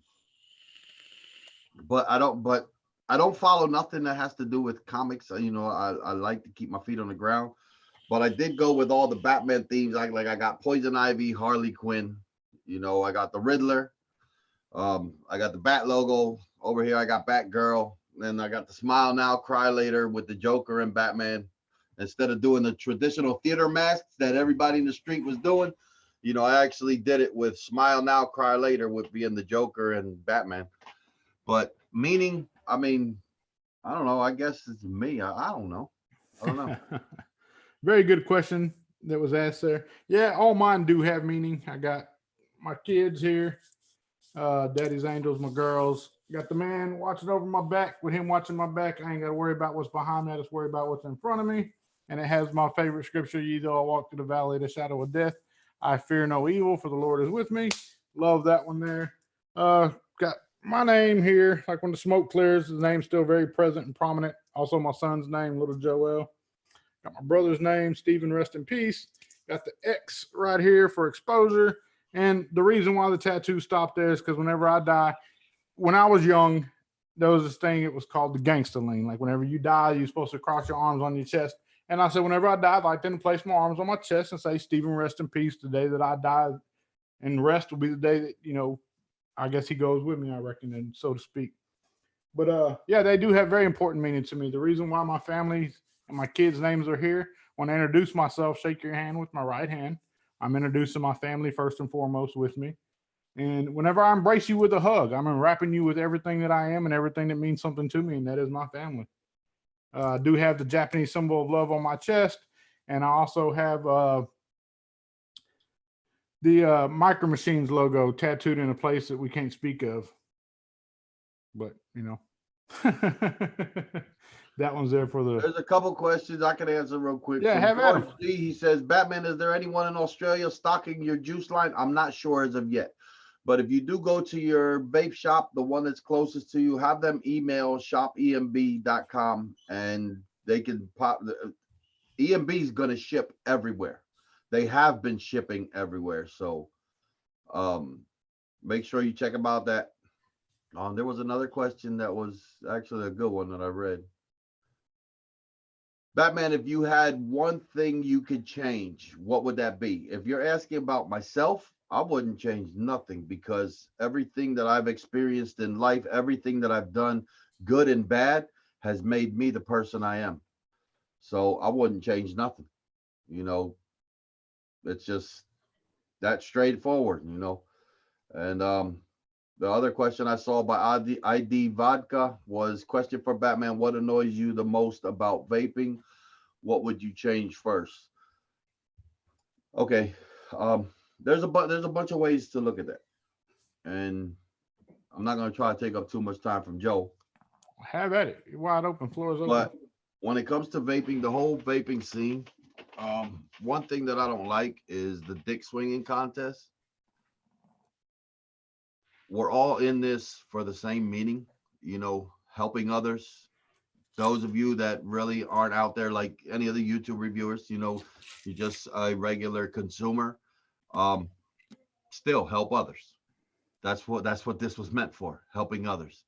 but I don't follow nothing that has to do with comics. You know, I like to keep my feet on the ground. But I did go with all the Batman themes. Like I got Poison Ivy, Harley Quinn. You know, I got the Riddler. I got the Bat logo over here. I got Batgirl. Then I got the Smile Now, Cry Later with the Joker and Batman. Instead of doing the traditional theater masks that everybody in the street was doing, you know, I actually did it with Smile Now, Cry Later with being the Joker and Batman. But meaning, I mean, I don't know. I guess it's me. I don't know. I don't know. Very good question that was asked there. Yeah, all mine do have meaning. I got my kids here, daddy's angels, my girls. Got the man watching over my back. With him watching my back, I ain't got to worry about what's behind me. I just worry about what's in front of me. And it has my favorite scripture: "Ye though I walk through the valley of the shadow of death, I fear no evil, for the Lord is with me." Love that one there. Got my name here. Like when the smoke clears, the name's still very present and prominent. Also, my son's name, Little Joel. Got my brother's name, Stephen, rest in peace. Got the X right here for exposure. And the reason why the tattoo stopped there is because whenever I die, when I was young, there was this thing, it was called the gangster lean. Like whenever you die, you're supposed to cross your arms on your chest. And I said, whenever I die, I'd like to place my arms on my chest and say, Stephen, rest in peace. The day that I die, and rest will be the day that, you know, I guess he goes with me, I reckon, and so to speak. But yeah, they do have very important meaning to me. The reason why my family and my kids' names are here, when I introduce myself, shake your hand with my right hand. I'm introducing my family first and foremost with me. And whenever I embrace you with a hug, I'm wrapping you with everything that I am and everything that means something to me, and that is my family. I do have the Japanese symbol of love on my chest, and I also have the Micro Machines logo tattooed in a place that we can't speak of. But, you know, that one's there for the. There's a couple questions I can answer real quick. Yeah, From have at George him. G, he says, Batman, is there anyone in Australia stocking your juice line? I'm not sure as of yet. But if you do go to your vape shop, the one that's closest to you, have them email shopemb.com and they can pop. EMB is going to ship everywhere. They have been shipping everywhere. So make sure you check about that. There was another question that was actually a good one that I read. Batman, if you had one thing you could change, what would that be? If you're asking about myself, I wouldn't change nothing because everything that I've experienced in life, everything that I've done, good and bad, has made me the person I am. So I wouldn't change nothing. You know, it's just that straightforward, you know. And the other question I saw by ID Vodka was question for Batman: what annoys you the most about vaping? What would you change first? Okay, there's a bunch of ways to look at that, and I'm not going to try to take up too much time from Joe. Have at it. You're wide open. Floor is open. But when it comes to vaping, the whole vaping scene, one thing that I don't like is the dick swinging contest. We're all in this for the same meaning, you know, helping others. Those of you that really aren't out there like any of the YouTube reviewers, you know, you're just a regular consumer. Um, Still help others. That's what this was meant for, helping others.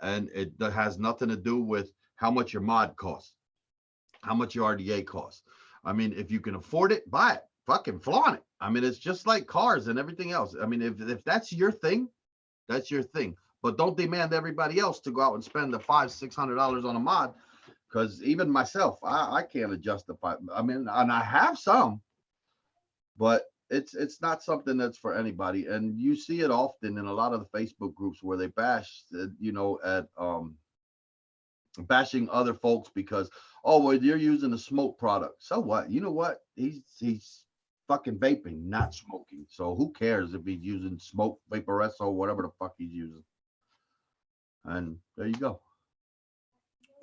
And it that has nothing to do with how much your mod costs, how much your RDA costs. I mean, if you can afford it, buy it. Fucking flaunt it. I mean, it's just like cars and everything else. I mean, if that's your thing, that's your thing. But don't demand everybody else to go out and spend the $500-600 on a mod, because even myself, I can't justify. I mean, and I have some, but it's not something that's for anybody. And you see it often in a lot of the Facebook groups where they bash, you know, at bashing other folks because, oh, well, you're using a smoke product. So what? You know what? He's fucking vaping, not smoking. So who cares if he's using smoke, vaporesso, or whatever the fuck he's using? And there you go.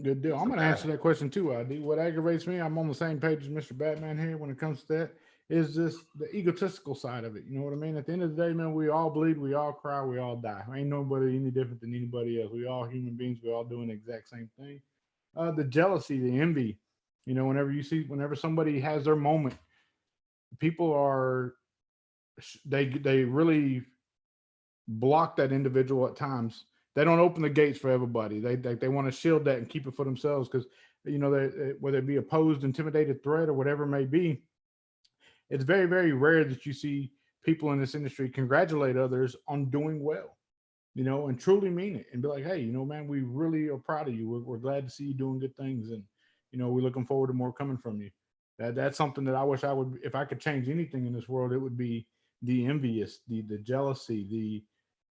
Good deal. I'm going to answer that question too, ID. What aggravates me, I'm on the same page as Mr. Batman here when it comes to that. is just the egotistical side of it. You know what I mean? At the end of the day, man, we all bleed, we all cry, we all die. Ain't nobody any different than anybody else. We all human beings. We all doing the exact same thing. The jealousy, the envy. You know, whenever somebody has their moment, people are they really block that individual at times. They don't open the gates for everybody. They want to shield that and keep it for themselves because whether it be opposed, intimidated, threat, or whatever it may be, it's very, very rare that you see people in this industry congratulate others on doing well, and truly mean it and be like, hey, man, we really are proud of you. We're glad to see you doing good things. And, we're looking forward to more coming from you. That's something that I wish I would, if I could change anything in this world, it would be the envious, the jealousy,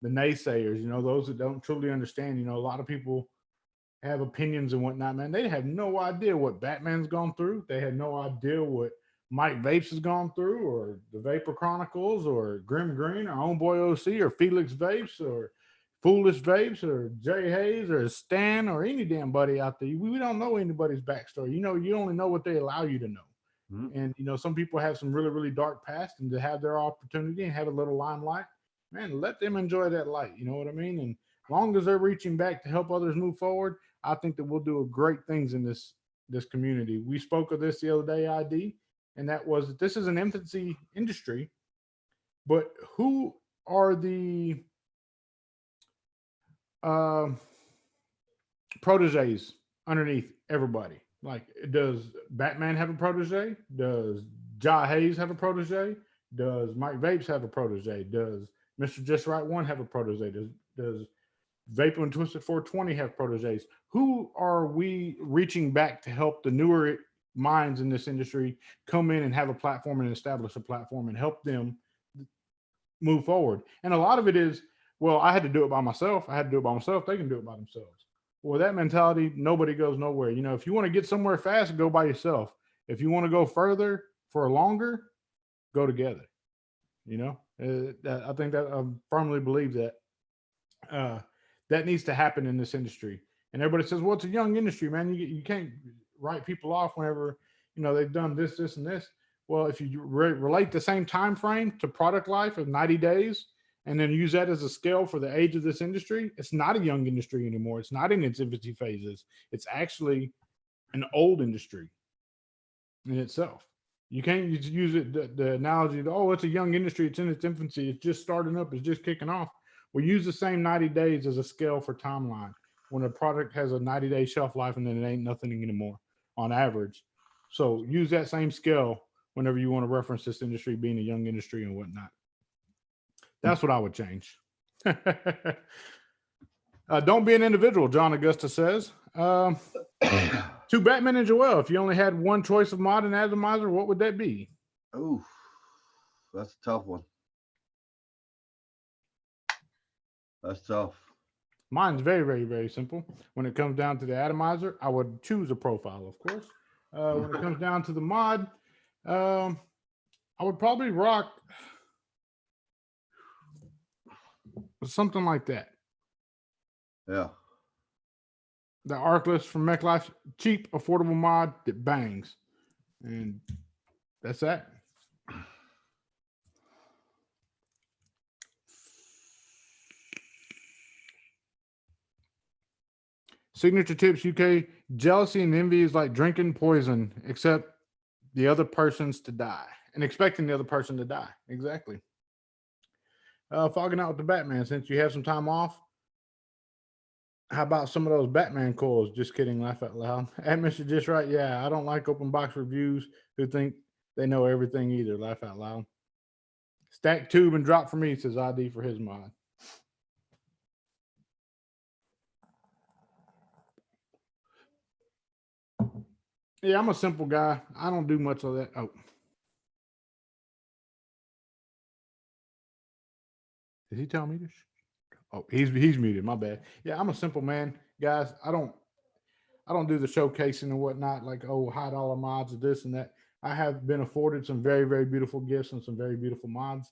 the naysayers, those that don't truly understand. A lot of people have opinions and whatnot, man. They have no idea what Batman's gone through. They had no idea what Mike Vapes has gone through, or the Vapor Chronicles, or Grim Green, our own boy OC, or Felix Vapes, or Foolish Vapes, or Jay Hayes, or Stan, or any damn buddy out there. We don't know anybody's backstory. You only know what they allow you to know. Mhm. And some people have some really, really dark past, and to have their opportunity and have a little limelight, man, let them enjoy that light. You know what I mean? And long as they're reaching back to help others move forward, I think that we'll do great things in this community. We spoke of this the other day, ID, and that was that this is an infancy industry, but who are the uh, proteges underneath everybody? Like, does Batman have a protege? Does Ja Hayes have a protege? Does Mike Vapes have a protege? Does Mr. Just Right One have a protege? Does Vapor and Twisted 420 have proteges? Who are we reaching back to help the newer minds in this industry come in and have a platform and establish a platform and help them move forward? And a lot of it is, well, I had to do it by myself. I had to do it by myself. They can do it by themselves. Well, that mentality, nobody goes nowhere. If you want to get somewhere fast, go by yourself. If you want to go further for longer, go together. I think that I firmly believe that uh, that needs to happen in this industry. And everybody says, well, it's a young industry, man. You can't write people off whenever they've done this, and this. Well, if you relate the same time frame to product life of 90 days, and then use that as a scale for the age of this industry, it's not a young industry anymore. It's not in its infancy phases. It's actually an old industry in itself. You can't use it the analogy that, oh, it's a young industry, it's in its infancy, it's just starting up, it's just kicking off. We use the same 90 days as a scale for timeline when a product has a 90-day shelf life and then it ain't nothing anymore on average. So use that same scale whenever you want to reference this industry being a young industry and whatnot. That's what I would change. Don't be an individual, John Augusta says. To Batman and Joel, if you only had one choice of mod and atomizer, what would that be? Ooh, that's a tough one. That's tough. Mine's very, very, very simple. When it comes down to the atomizer, I would choose a profile, of course. When it comes down to the mod, I would probably rock something like that. Yeah. The Arclist from Mech Life, cheap, affordable mod that bangs. And that's that. Signature Tips UK, jealousy and envy is like drinking poison, except the other person's to die and expecting the other person to die. Exactly. Fogging out with the Batman, since you have some time off, how about some of those Batman calls? Just kidding, laugh out loud. And Mr. Just Right, yeah, I don't like open box reviews who think they know everything either, laugh out loud. Stack tube and drop for me, says ID for his mod. Yeah, I'm a simple guy. I don't do much of that. Oh. Did he tell me this? Oh, he's muted. My bad. Yeah, I'm a simple man, guys. I don't do the showcasing and whatnot, like, oh, high dollar mods or this and that. I have been afforded some very, very beautiful gifts and some very beautiful mods.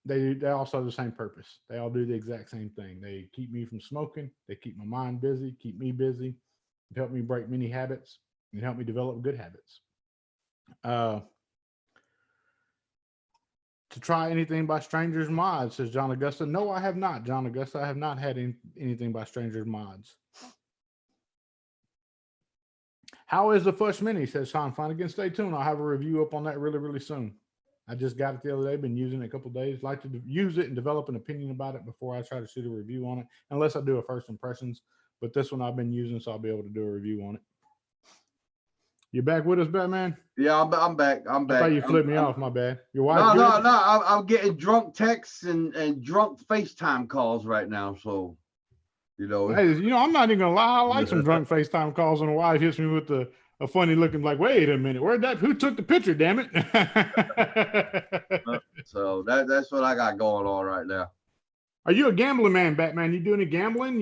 They all serve the same purpose. They all do the exact same thing. They keep me from smoking. They keep my mind busy, keep me busy, help me break many habits, and help me develop good habits. to try anything by Strangers Mods, says John Augusta. No, I have not, John Augusta. I have not had anything by Strangers Mods. How is the Fush Mini, says Sean Flanagan. Stay tuned. I'll have a review up on that really, really soon. I just got it the other day. Been using it a couple of days. Like to use it and develop an opinion about it before I try to shoot a review on it, unless I do a first impressions. But this one I've been using, so I'll be able to do a review on it. You back with us, Batman? Yeah, I'm back. I'm back. I thought you flipped me off. My bad. Your wife? No. I'm getting drunk texts and drunk FaceTime calls right now. So, you know. Hey, I'm not even gonna lie. I like some drunk FaceTime calls when a wife hits me with a funny looking, like, wait a minute, who took the picture? Damn it! So that's what I got going on right now. Are you a gambling man, Batman? You do any gambling?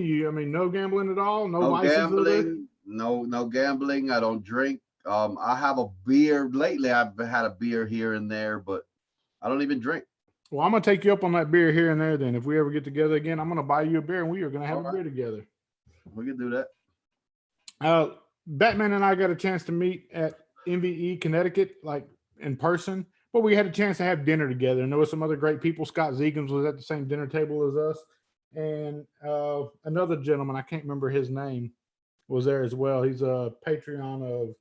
No gambling at all. No gambling. No gambling. I don't drink. I have a beer lately. I've had a beer here and there, but I don't even drink. Well, I'm gonna take you up on that beer here and there. Then, if we ever get together again, I'm gonna buy you a beer, and we are gonna have a beer together. We can do that. Batman and I got a chance to meet at MVE Connecticut, like in person, but we had a chance to have dinner together. And there was some other great people. Scott Zegans was at the same dinner table as us, and another gentleman, I can't remember his name, was there as well. He's a Patreon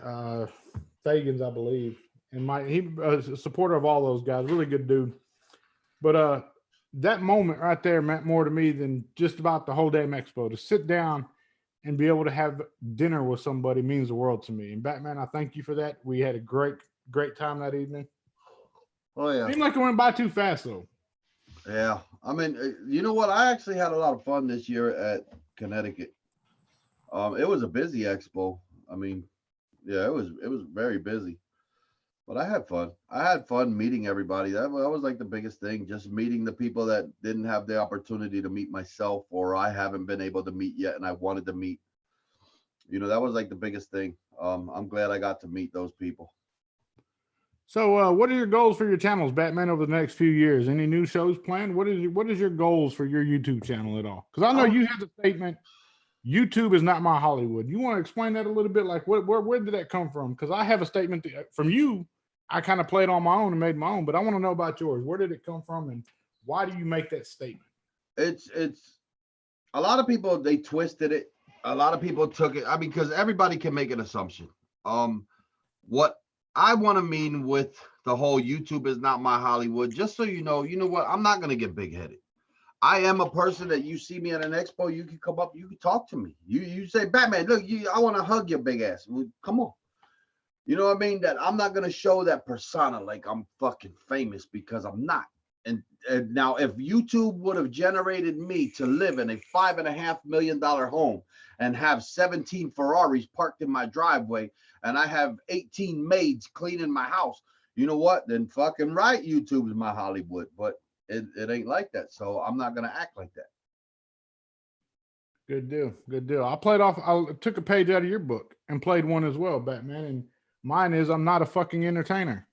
of Fagans, I believe, and he was a supporter of all those guys. Really good dude. But that moment right there meant more to me than just about the whole damn expo. To sit down and be able to have dinner with somebody means the world to me. And Batman, I thank you for that. We had a great time that evening. Oh yeah. Seemed like it went by too fast though. Yeah. I mean, you know what? I actually had a lot of fun this year at Connecticut. It was a busy expo. I mean, yeah, it was very busy. But I had fun. I had fun meeting everybody. That was like the biggest thing, just meeting the people that didn't have the opportunity to meet myself, or I haven't been able to meet yet and I wanted to meet. That was like the biggest thing. I'm glad I got to meet those people. So what are your goals for your channels, Batman, over the next few years? Any new shows planned? What is your goals for your YouTube channel at all? Because I know you had the statement, YouTube is not my Hollywood. You want to explain that a little bit? Like, where did that come from? Because I have a statement from you. I kind of played on my own and made my own, but I want to know about yours. Where did it come from, and why do you make that statement? It's a lot of people, they twisted it. A lot of people took it. I mean, because everybody can make an assumption. What I want to mean with the whole YouTube is not my Hollywood, just so you know what? I'm not going to get big-headed. I am a person that you see me at an expo, you can come up, you can talk to me. You say, Batman, look, I want to hug your big ass. Well, come on. You know what I mean? That I'm not going to show that persona like I'm fucking famous, because I'm not. And now if YouTube would have generated me to live in a $5.5 million home and have 17 Ferraris parked in my driveway, and I have 18 maids cleaning my house, you know what? Then fucking right, YouTube's my Hollywood. But it ain't like that. So I'm not going to act like that. Good deal. Good deal. I took a page out of your book and played one as well, Batman. And mine is, I'm not a fucking entertainer.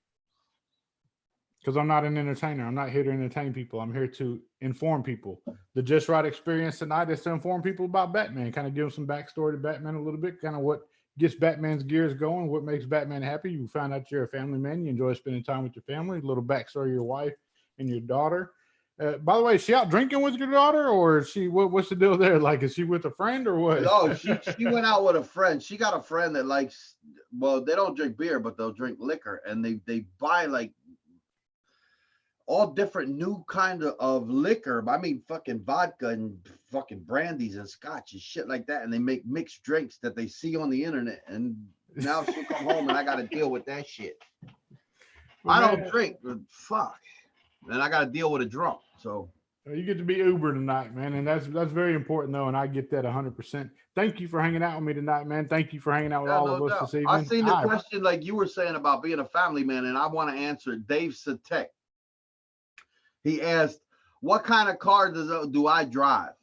Because I'm not an entertainer. I'm not here to entertain people. I'm here to inform people. The Just Right experience tonight is to inform people about Batman. Kind of give them some backstory to Batman a little bit. Kind of what gets Batman's gears going. What makes Batman happy. You find out you're a family man. You enjoy spending time with your family. A little backstory of your wife and your daughter. By the way, is she out drinking with your daughter, or is she? What's the deal there? Like, is she with a friend or what? No, she went out with a friend. She got a friend that likes. Well, they don't drink beer, but they'll drink liquor, and they buy like all different new kind of liquor. I mean, fucking vodka and fucking brandies and scotch and shit like that, and they make mixed drinks that they see on the internet. And now she'll come home, and I got to deal with that shit. Well, I don't drink, but fuck. And I got to deal with a drunk. So you get to be Uber tonight, man, and that's very important though, and I get that 100%. Thank you for hanging out with me tonight, man. Thank you for hanging out with all of us this evening. I seen the question like you were saying about being a family man, and I want to answer it. Dave Satek. He asked, "What kind of car do I drive?"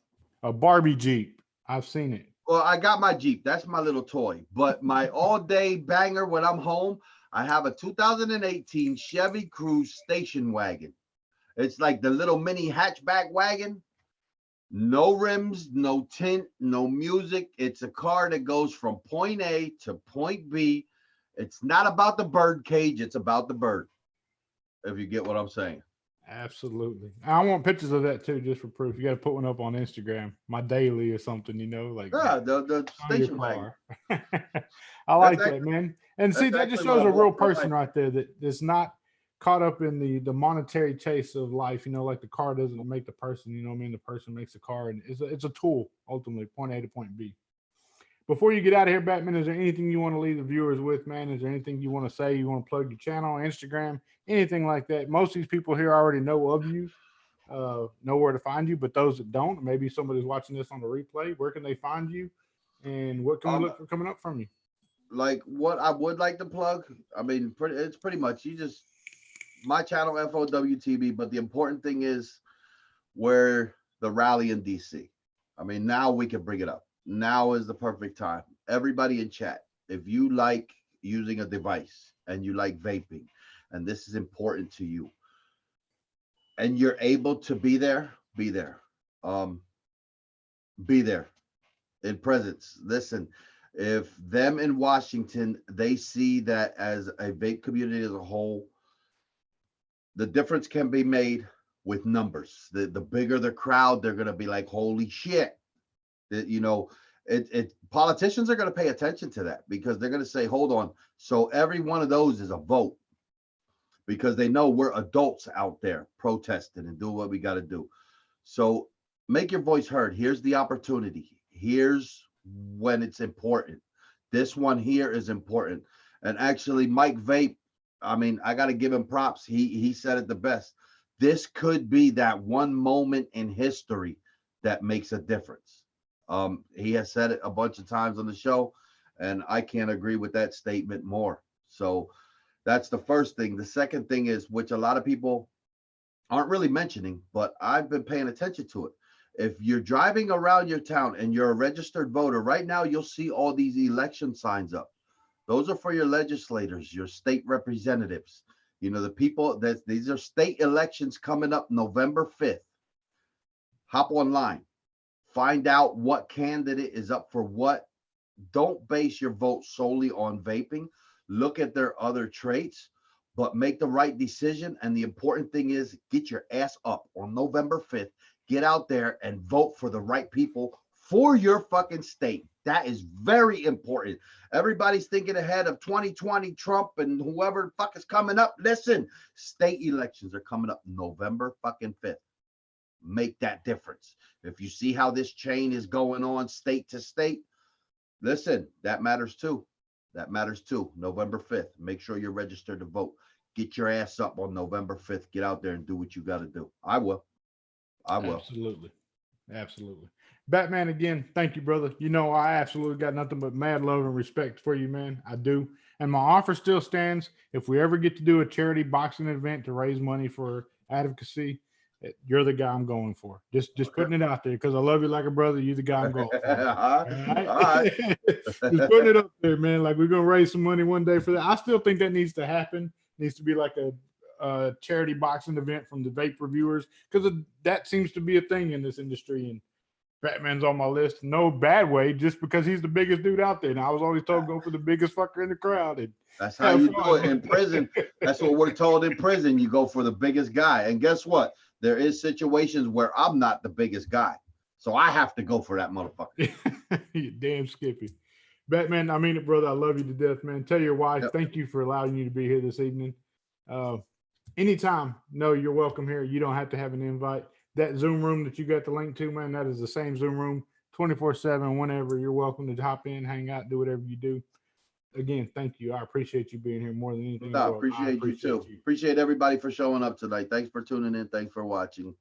A Barbie Jeep. I've seen it. Well, I got my Jeep. That's my little toy. But my all-day banger when I'm home, I have a 2018 Chevy Cruze station wagon. It's like the little mini hatchback wagon. No rims, no tint, no music. It's a car that goes from point A to point B. It's not about the bird cage. It's about the bird. If you get what I'm saying. Absolutely. I want pictures of that too, just for proof. You got to put one up on Instagram, my daily or something, like Yeah, the on your station wagon. car. I That's like that, man. And see, that just actually what shows I a real want for person life. right there that's not caught up in the monetary chase of life. Like the car doesn't make the person. You know what I mean? The person makes the car, and it's a tool ultimately, point A to point B. Before you get out of here, Batman, is there anything you want to leave the viewers with, man? Is there anything you want to say? You want to plug your channel, Instagram, anything like that? Most of these people here already know of you, know where to find you, but those that don't, maybe somebody's watching this on the replay, where can they find you? And what can we Um, look for coming up from you? like what I would like to plug. I mean, it's pretty much you just my channel FOWTB. But the important thing is where the rally in DC. I mean, now we can bring it up. Now is the perfect time. Everybody in chat, if you like using a device and you like vaping, and this is important to you, and you're able to be there, be there. Um, be there in presence. Listen, if them in Washington, they see that as a vape community as a whole, the difference can be made with numbers. The bigger the crowd, they're gonna be like, holy shit. That politicians are gonna pay attention to that because they're gonna say, hold on. So every one of those is a vote because they know we're adults out there protesting and doing what we gotta do. So make your voice heard. Here's the opportunity. Here's when it's important. This one here is important. And actually, Mike Vape, I mean, I got to give him props. He said it the best. This could be that one moment in history that makes a difference. He has said it a bunch of times on the show, and I can't agree with that statement more. So that's the first thing. The second thing is, which a lot of people aren't really mentioning, but I've been paying attention to it. If you're driving around your town and you're a registered voter, right now you'll see all these election signs up. Those are for your legislators, your state representatives. The people that these are state elections coming up November 5th. Hop online, find out what candidate is up for what. Don't base your vote solely on vaping. Look at their other traits, but make the right decision. And the important thing is get your ass up on November 5th. Get out there and vote for the right people for your fucking state. That is very important. Everybody's thinking ahead of 2020 Trump and whoever the fuck is coming up. Listen, state elections are coming up November fucking 5th. Make that difference. If you see how this chain is going on state to state, listen, that matters too. That matters too. November 5th. Make sure you're registered to vote. Get your ass up on November 5th. Get out there and do what you got to do. I will. Absolutely. Absolutely. Batman, again, thank you, brother. I absolutely got nothing but mad love and respect for you, man. I do. And my offer still stands. If we ever get to do a charity boxing event to raise money for advocacy, you're the guy I'm going for. Just putting it out there because I love you like a brother. You're the guy I'm going for. All right. Just putting it up there, man. Like we're gonna raise some money one day for that. I still think that needs to happen. Needs to be like a charity boxing event from the vape reviewers because that seems to be a thing in this industry. And Batman's on my list. No bad way, just because he's the biggest dude out there. And I was always told go for the biggest fucker in the crowd. And that's how you do it in prison. That's what we're told in prison. You go for the biggest guy. And guess what? There is situations where I'm not the biggest guy. So I have to go for that motherfucker. You damn Skippy. Batman, I mean it, brother. I love you to death, man. Tell your wife, thank you for allowing you to be here this evening. Anytime, no, you're welcome here. You don't have to have an invite. That Zoom room that you got the link to, man, that is the same Zoom room 24/7. Whenever you're welcome to hop in, hang out, do whatever you do. Again, thank you. I appreciate you being here more than anything. No, appreciate you too. Appreciate everybody for showing up tonight. Thanks for tuning in. Thanks for watching.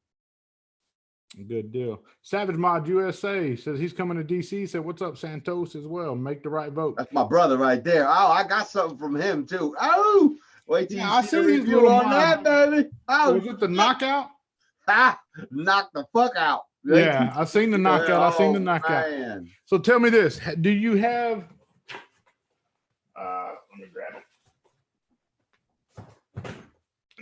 Good deal. Savage Mod USA says he's coming to DC. He said, "What's up, Santos?" As well. Make the right vote. That's my brother right there. Oh, I got something from him too. Oh, wait till you see the review on that, baby. Oh, was it the knockout? Knock the fuck out. Yeah, I seen the knockout. I seen the knockout. Man. So tell me this: do you have? Let me grab it.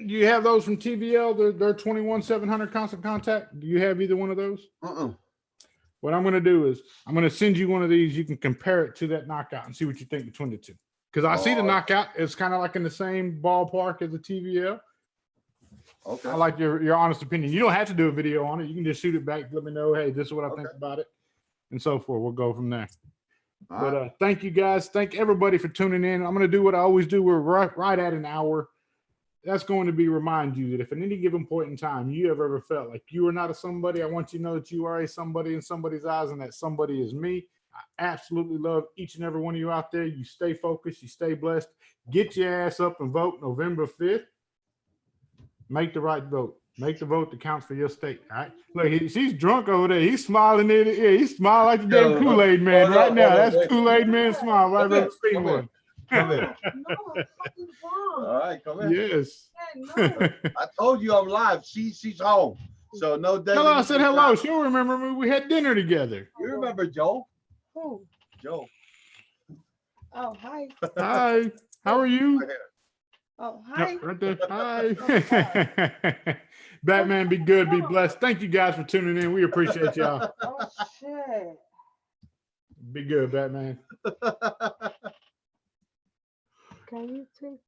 Do you have those from TVL? They're 21-700 constant contact. Do you have either one of those? What I'm going to do is I'm going to send you one of these. You can compare it to that knockout and see what you think between the two. Because I see the Oh. knockout. It's kind of like in the same ballpark as the TVL. Okay. I like your honest opinion. You don't have to do a video on it. You can just shoot it back. Let me know, hey, this is what I think about it, and so forth. We'll go from there. All But right. thank you guys. Thank everybody for tuning in. I'm going to do what I always do. We're right at an hour. That's going to be remind you that if at any given point in time you have ever felt like you are not a somebody, I want you to know that you are a somebody in somebody's eyes, and that somebody is me. I absolutely love each and every one of you out there. You stay focused. You stay blessed. Get your ass up and vote November 5th. Make the right vote. Make the vote that counts for your state. All right. Look, she's drunk over there. He's smiling in it. Yeah, he's smiling like the damn Kool-Aid man right now. That's Kool-Aid man smile. I've ever seen one. Come here. All right, come here. Yes. I told you I'm live. She's home. So no day. Hello, I said hello. She'll remember me. We had dinner together. You remember Joe? Who? Joe. Oh, hi. Hi. How are you? Oh, hi. Yep, right there. Hi. Batman, be good, be blessed. Thank you guys for tuning in. We appreciate y'all. Oh, shit. Be good, Batman. Can you take